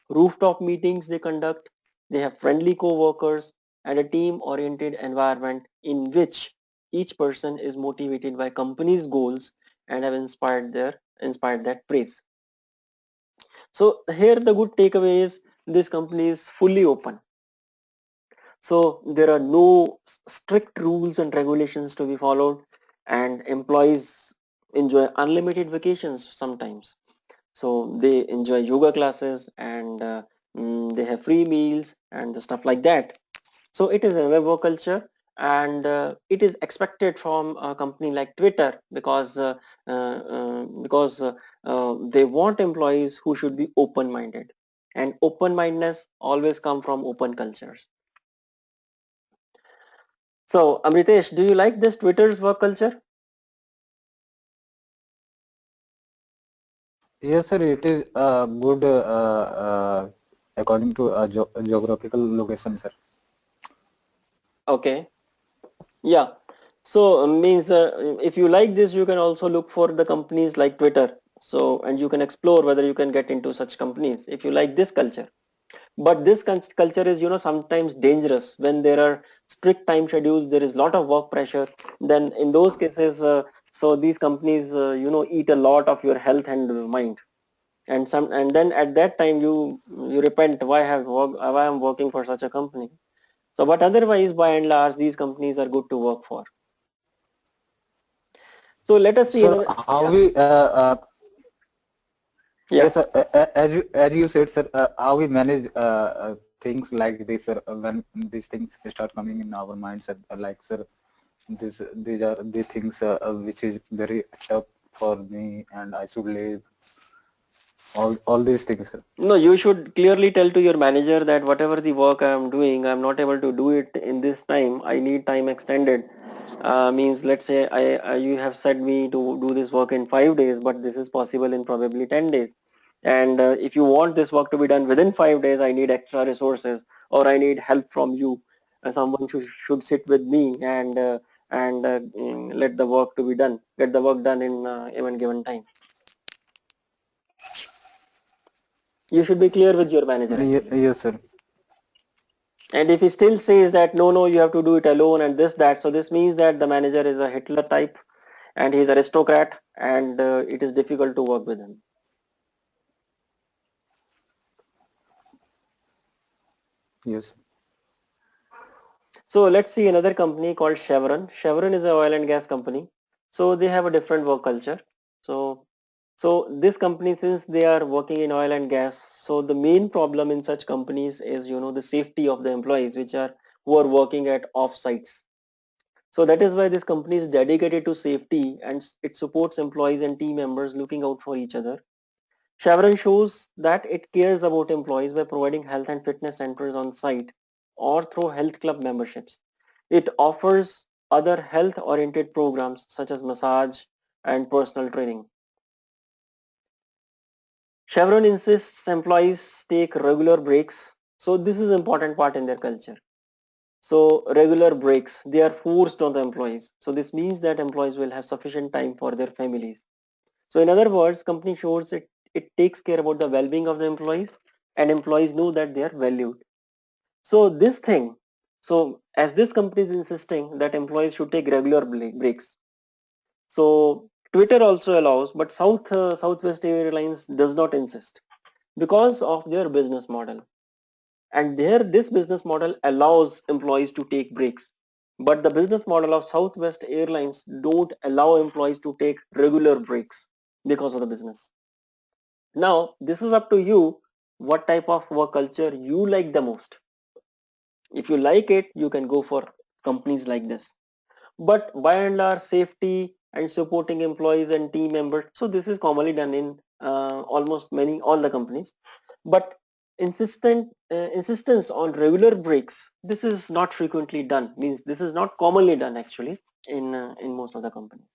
Rooftop meetings they conduct, they have friendly co-workers and a team-oriented environment in which each person is motivated by company's goals and have inspired that praise. So here the good takeaway is this company is fully open. So there are no strict rules and regulations to be followed, and employees enjoy unlimited vacations sometimes. So they enjoy yoga classes, and they have free meals and the stuff like that. So it is a work culture, and it is expected from a company like Twitter, because they want employees who should be open-minded, and open-mindedness always come from open cultures. So Amritesh, do you like this Twitter's work culture? Yes, sir. It is good according to geographical location, sir. Okay, yeah. So means if you like this, you can also look for the companies like Twitter. So, and you can explore whether you can get into such companies if you like this culture. But this culture is, sometimes dangerous when there are strict time schedules, there is a lot of work pressure. Then in those cases, so these companies, eat a lot of your health and mind. And then at that time you repent, why I'm working for such a company. So but otherwise, by and large, these companies are good to work for. So let us see Sir, another. how Yeah. we Yeah. yes, sir, as you said, sir, how we manage things like this, sir, when these things start coming in our minds, sir, like, sir, these are the things which is very tough for me, and I should leave all these things, sir. No, you should clearly tell to your manager that whatever the work I am doing, I'm not able to do it in this time. I need time extended. Means, let's say you have said me to do this work in 5 days, but this is possible in probably 10 days. And if you want this work to be done within 5 days, I need extra resources, or I need help from you. Someone should sit with me and let the work to be done, get the work done in even given time. You should be clear with your manager actually. Yes, sir. And if he still says that no, you have to do it alone and this, that, so this means that the manager is a Hitler type and he's aristocrat, and it is difficult to work with him. Yes. So let's see another company called Chevron. Chevron is an oil and gas company. So they have a different work culture. So this company, since they are working in oil and gas, so the main problem in such companies is, the safety of the employees, which are who are working at off sites. So that is why this company is dedicated to safety, and it supports employees and team members looking out for each other. Chevron shows that it cares about employees by providing health and fitness centers on site or through health club memberships. It offers other health-oriented programs such as massage and personal training. Chevron insists employees take regular breaks. So this is an important part in their culture. So regular breaks, they are forced on the employees. So this means that employees will have sufficient time for their families. So in other words, company shows it takes care about the well-being of the employees, and employees know that they are valued. So this thing, so as this company is insisting that employees should take regular breaks. So Twitter also allows, but Southwest Airlines does not insist because of their business model. And there, this business model allows employees to take breaks. But the business model of Southwest Airlines don't allow employees to take regular breaks because of the business. Now, this is up to you what type of work culture you like the most. If you like it, you can go for companies like this. But by and large, safety and supporting employees and team members, so this is commonly done in almost all the companies. But insistence on regular breaks, this is not frequently done. Means this is not commonly done actually in most of the companies.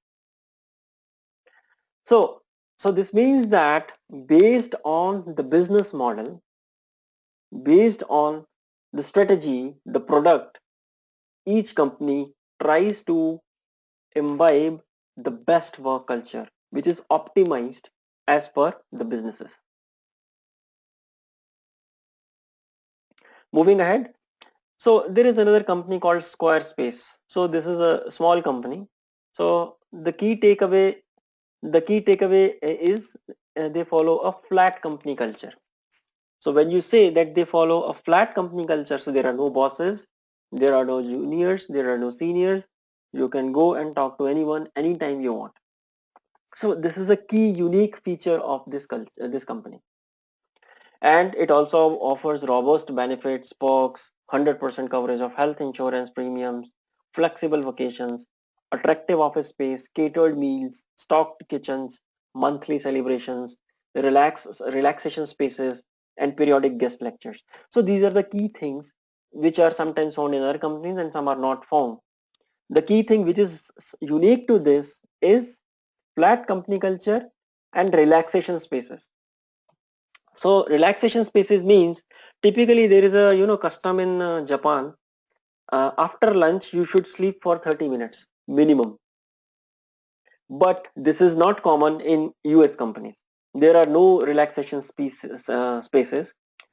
So this means that based on the business model, based on the strategy, the product, each company tries to imbibe the best work culture, which is optimized as per the businesses. Moving ahead, so there is another company called Squarespace. So this is a small company. So the key takeaway is they follow a flat company culture. So when you say that they follow a flat company culture, so there are no bosses, there are no juniors, there are no seniors. You can go and talk to anyone anytime you want. So this is a key unique feature of this culture, this company. And it also offers robust benefits, perks, 100% coverage of health insurance premiums, flexible vacations, attractive office space, catered meals, stocked kitchens, monthly celebrations, relaxation spaces, and periodic guest lectures. So these are the key things which are sometimes found in other companies and some are not found. The key thing which is unique to this is flat company culture and relaxation spaces. So relaxation spaces means typically there is a custom in Japan. After lunch you should sleep for 30 minutes minimum. But this is not common in US companies. There are no relaxation spaces.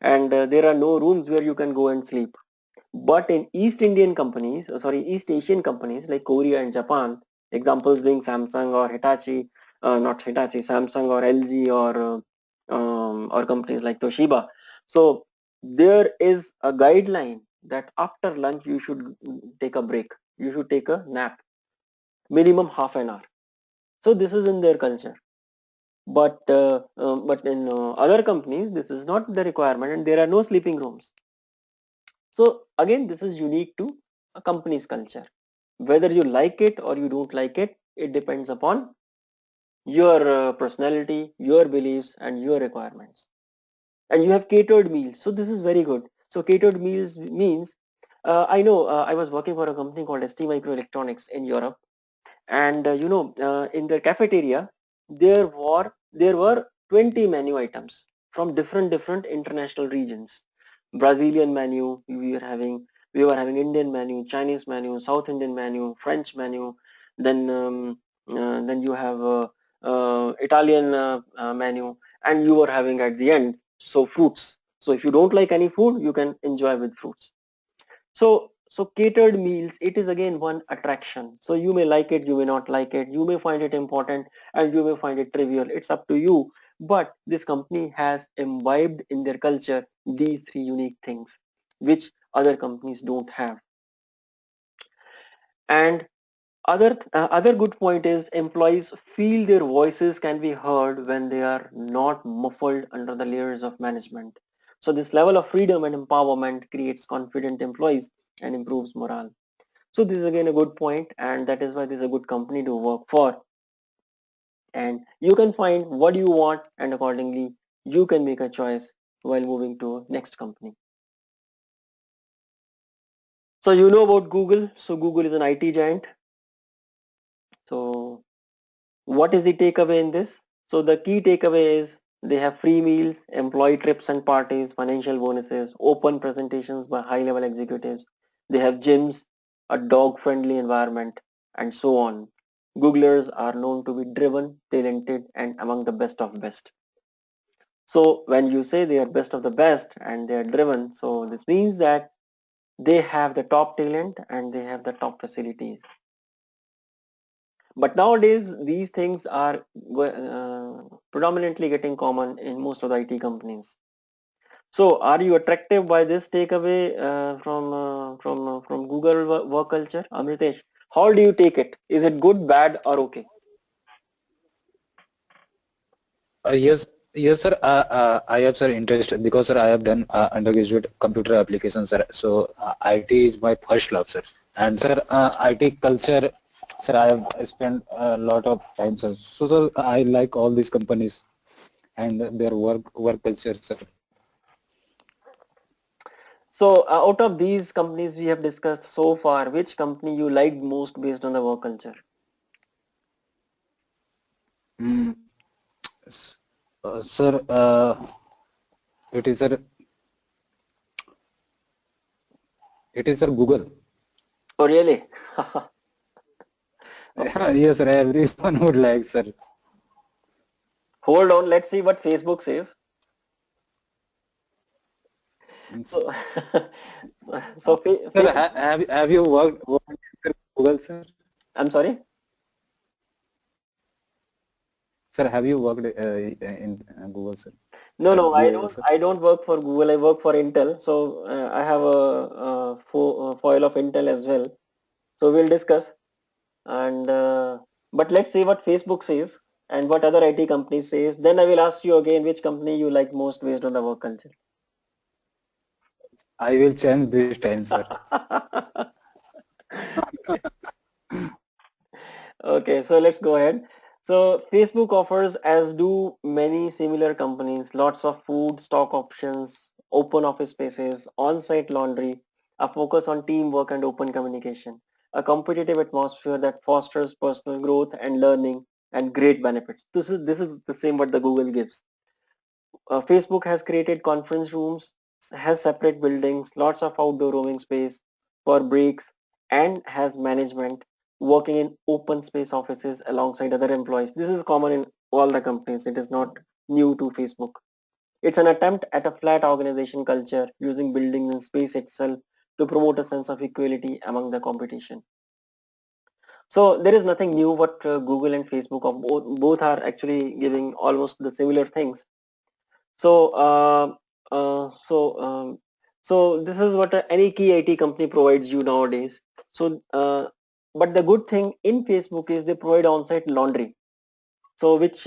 and there are no rooms where you can go and sleep. But in East Indian companies, East Asian companies like Korea and Japan, examples being Samsung or Hitachi, not Hitachi, Samsung or LG or companies like Toshiba. So there is a guideline that after lunch you should take a break. You should take a nap, minimum half an hour. So this is in their culture. But in other companies, this is not the requirement, and there are no sleeping rooms. So again, this is unique to a company's culture. Whether you like it or you don't like it, it depends upon your personality, your beliefs, and your requirements. And you have catered meals. So this is very good. So catered meals means, I know I was working for a company called ST Microelectronics in Europe, and in the cafeteria there were 20 menu items from different international regions. Brazilian menu, we were having Indian menu, Chinese menu, South Indian menu, French menu, then you have Italian menu, and you were having at the end so fruits. So if you don't like any food, you can enjoy with fruits. So catered meals, it is again one attraction. So you may like it, you may not like it, you may find it important, and you may find it trivial. It's up to you. But this company has imbibed in their culture these three unique things, which other companies don't have. And other good point is employees feel their voices can be heard when they are not muffled under the layers of management. So this level of freedom and empowerment creates confident employees and improves morale. So this is again a good point, and that is why this is a good company to work for. And you can find what you want, and accordingly you can make a choice while moving to next company. So you know about Google. So Google is an IT giant. So what is the takeaway in this? So the key takeaway is they have free meals, employee trips and parties, financial bonuses, open presentations by high level executives. They have gyms, a dog friendly environment, and so on. Googlers are known to be driven, talented, and among the best of best. So when you say they are best of the best and they are driven, so this means that they have the top talent and they have the top facilities. But nowadays, these things are predominantly getting common in most of the IT companies. So, are you attractive by this takeaway from Google work culture, Amritesh? How do you take it? Is it good, bad, or okay? Yes, yes, sir. I have, sir, interest because, sir, I have done undergraduate computer applications, sir. So IT is my first love, sir. And, sir, IT culture, sir, I have spent a lot of time, sir. So, sir, I like all these companies and their work culture, sir. So, out of these companies we have discussed so far, which company you liked most based on the work culture? Mm, sir, it is, sir, it is, sir, Google. Oh, really? Okay. Yes, sir. Everyone would like, sir. Hold on. Let's see what Facebook says. It's- So, so Sir, have you worked with Google, sir? I'm sorry. Sir, have you worked in Google, sir? No, At no, I GAL, don't. sir? I don't work for Google. I work for Intel. So I have a foil of Intel as well. So we'll discuss. And but let's see what Facebook says and what other IT companies says. Then I will ask you again which company you like most based on the work culture. I will change this time, sir. Okay, so let's go ahead. So Facebook offers, as do many similar companies, lots of food, stock options, open office spaces, on-site laundry, a focus on teamwork and open communication, a competitive atmosphere that fosters personal growth and learning, and great benefits. This is the same what the Google gives. Facebook has created conference rooms, has separate buildings, lots of outdoor roaming space for breaks, and has management working in open space offices alongside other employees. This is common in all the companies. It is not new to Facebook. It's an attempt at a flat organization culture using buildings and space itself to promote a sense of equality among the competition. So there is nothing new what Google and Facebook of both are actually giving almost the similar things. So uh, so um, so this is what any key IT company provides you nowadays. So but the good thing in Facebook is they provide on-site laundry. So which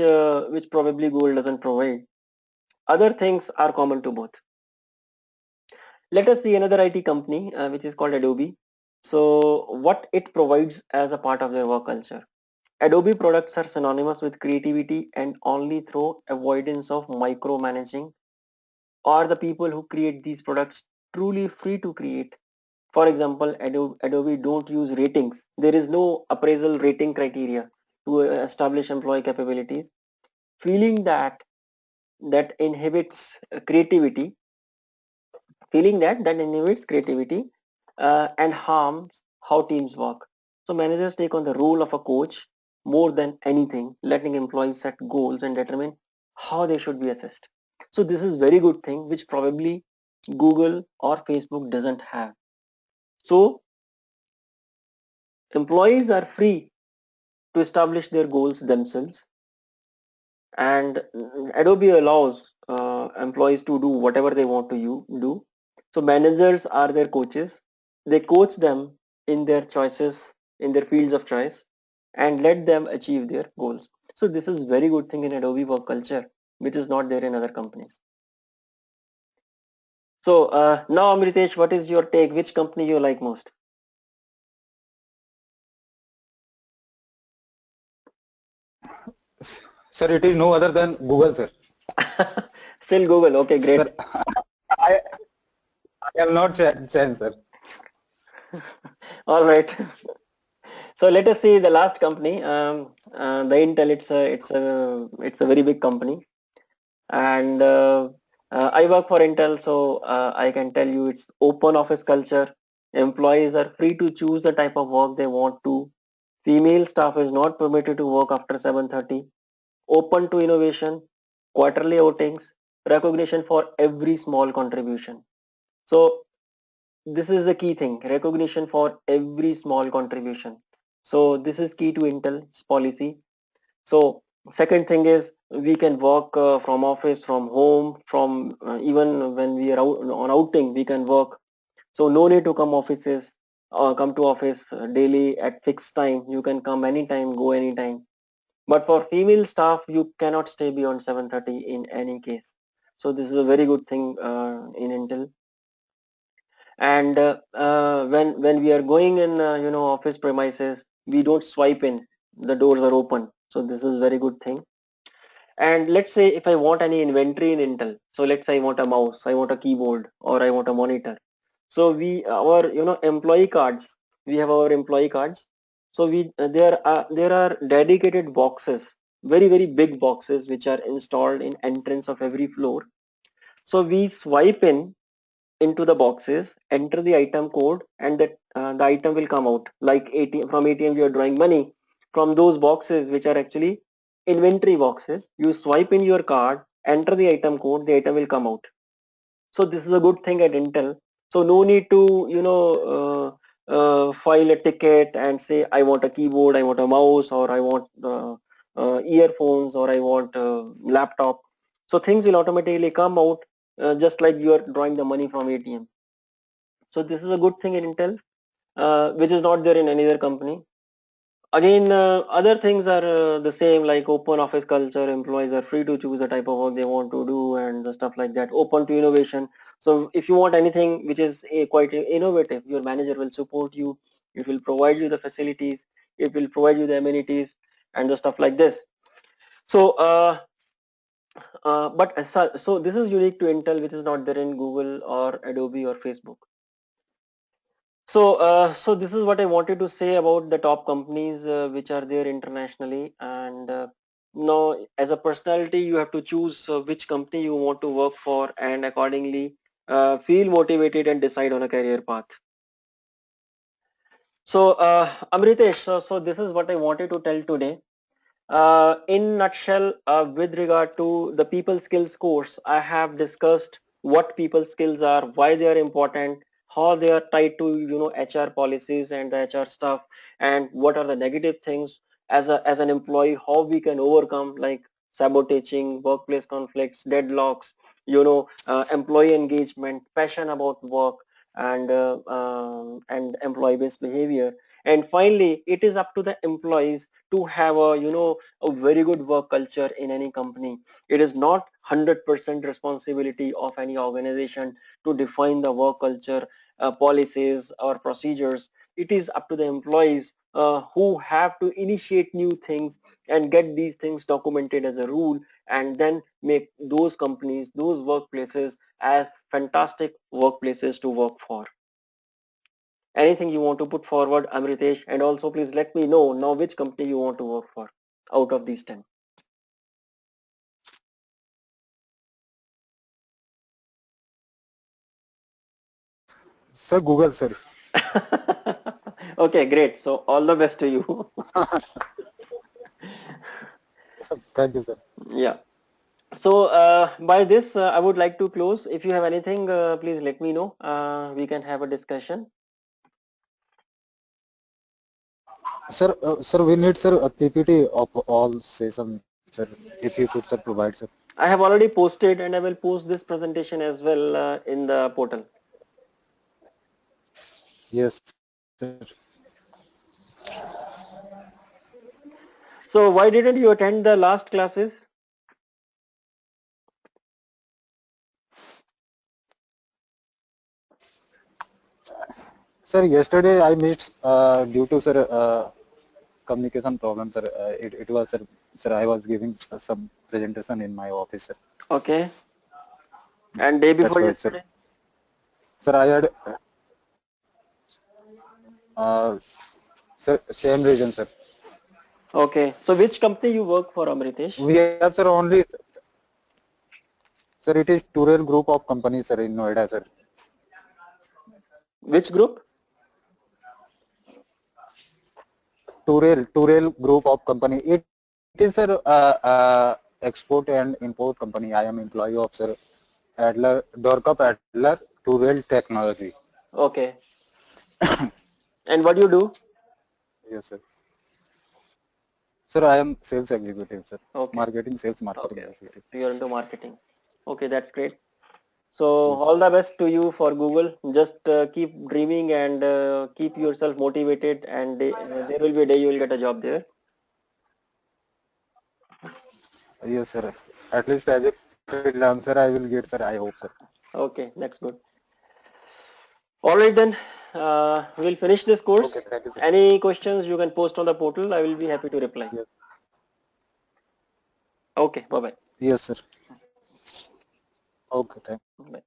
probably Google doesn't provide. Other things are common to both. Let us see another IT company which is called Adobe. So what it provides as a part of their work culture. Adobe products are synonymous with creativity and only through avoidance of micromanaging are the people who create these products truly free to create. For example, Adobe don't use ratings. There is no appraisal rating criteria to establish employee capabilities. Feeling that inhibits creativity, feeling that inhibits creativity and harms how teams work. So managers take on the role of a coach more than anything, letting employees set goals and determine how they should be assessed. So this is very good thing which probably Google or Facebook doesn't have. So employees are free to establish their goals themselves, and Adobe allows employees to do whatever they want to do. So managers are their coaches. They coach them in their choices, in their fields of choice, and let them achieve their goals. So this is very good thing in Adobe work culture, which is not there in other companies. So now Amritesh, what is your take? Which company you like most? Sir, it is no other than Google, sir. Still Google. Okay, great. Sir, I, I am not changed, sir. All right. So let us see the last company. The Intel. It's a very big company, and I work for Intel, so I can tell you it's open office culture. Employees are free to choose the type of work they want to. Female staff is not permitted to work after 7:30. Open to innovation, quarterly outings, recognition for every small contribution. So this is the key thing, recognition for every small contribution. So this is key to Intel's policy. So second thing is we can work from office, from home, from even when we are out on outing, we can work. So no need to come to office daily at fixed time. You can come anytime, go anytime. But for female staff, you cannot stay beyond 7:30 in any case. So this is a very good thing in Intel. And when we are going in office premises, we don't swipe in, the doors are open. So this is very good thing. And let's say if I want any inventory in Intel, so let's say I want a mouse, I want a keyboard, or I want a monitor. So we our employee cards, we have our employee cards. So there are dedicated boxes, very big boxes, which are installed in entrance of every floor. So we swipe in into the boxes, enter the item code, and the item will come out. Like ATM, from ATM you are drawing money from those boxes, which are actually inventory boxes. You swipe in your card, enter the item code, the item will come out. So this is a good thing at Intel. So no need to file a ticket and say I want a keyboard, I want a mouse, or I want earphones, or I want a laptop. So things will automatically come out just like you are drawing the money from ATM. So this is a good thing in Intel, which is not there in any other company. Again, other things are the same, like open office culture. Employees are free to choose the type of work they want to do and the stuff like that. Open to innovation. So if you want anything which is quite innovative, your manager will support you. It will provide you the facilities. It will provide you the amenities and the stuff like this. So, so this is unique to Intel, which is not there in Google or Adobe or Facebook. So this is what I wanted to say about the top companies which are there internationally. And now, as a personality, you have to choose which company you want to work for, and accordingly feel motivated and decide on a career path. So Amritesh, so this is what I wanted to tell today. in nutshell, with regard to the people skills course, I have discussed what people skills are, why they are important, how they are tied to HR policies and the HR stuff, and what are the negative things as an employee, how we can overcome like sabotaging, workplace conflicts, deadlocks, employee engagement, passion about work, and employee-based behavior. And finally, it is up to the employees to have a very good work culture in any company. It is not 100% responsibility of any organization to define the work culture, policies or procedures. It is up to the employees who have to initiate new things and get these things documented as a rule, and then make those companies, those workplaces as fantastic workplaces to work for. Anything you want to put forward, Amritesh? And also please let me know now which company you want to work for out of these 10. Sir, Google, sir. Okay, great. So all the best to you. Thank you, sir. Yeah. So by this, I would like to close. If you have anything, please let me know. We can have a discussion. Sir, we need, sir, a PPT of all session, sir. If you could, sir, provide, sir. I have already posted and I will post this presentation as well in the portal. Yes, sir. So why didn't you attend the last classes? Sir, yesterday I missed due to, sir, communication problem, sir. It was, sir, I was giving some presentation in my office, sir. Okay. And day That's before why, sir. yesterday? Sir, I had, uh, sir, same reason, sir. Okay. So which company you work for, Amritesh? We have, sir, only, sir, it is Turel Group of companies, sir, in Noida, sir. Which group? Turel Group of company. It is, sir, export and import company. I am employee of, sir, Adler, Dorkap Adler Turel Technology. Okay. And what do you do? Yes, sir. Sir, I am sales executive, sir. Okay. Marketing, sales marketing Okay. Okay. executive. So you're into marketing. Okay, that's great. So Yes. all the best to you for Google. Just keep dreaming and keep yourself motivated, and there will be a day you will get a job there. Yes, sir. At least as a freelancer, I will get, sir. I hope, sir. Okay, that's good. All right then, we'll finish this course. Okay, thank you, sir. Any questions you can post on the portal. I will be happy to reply. Yes, Okay, bye yes, sir. Okay, thank bye.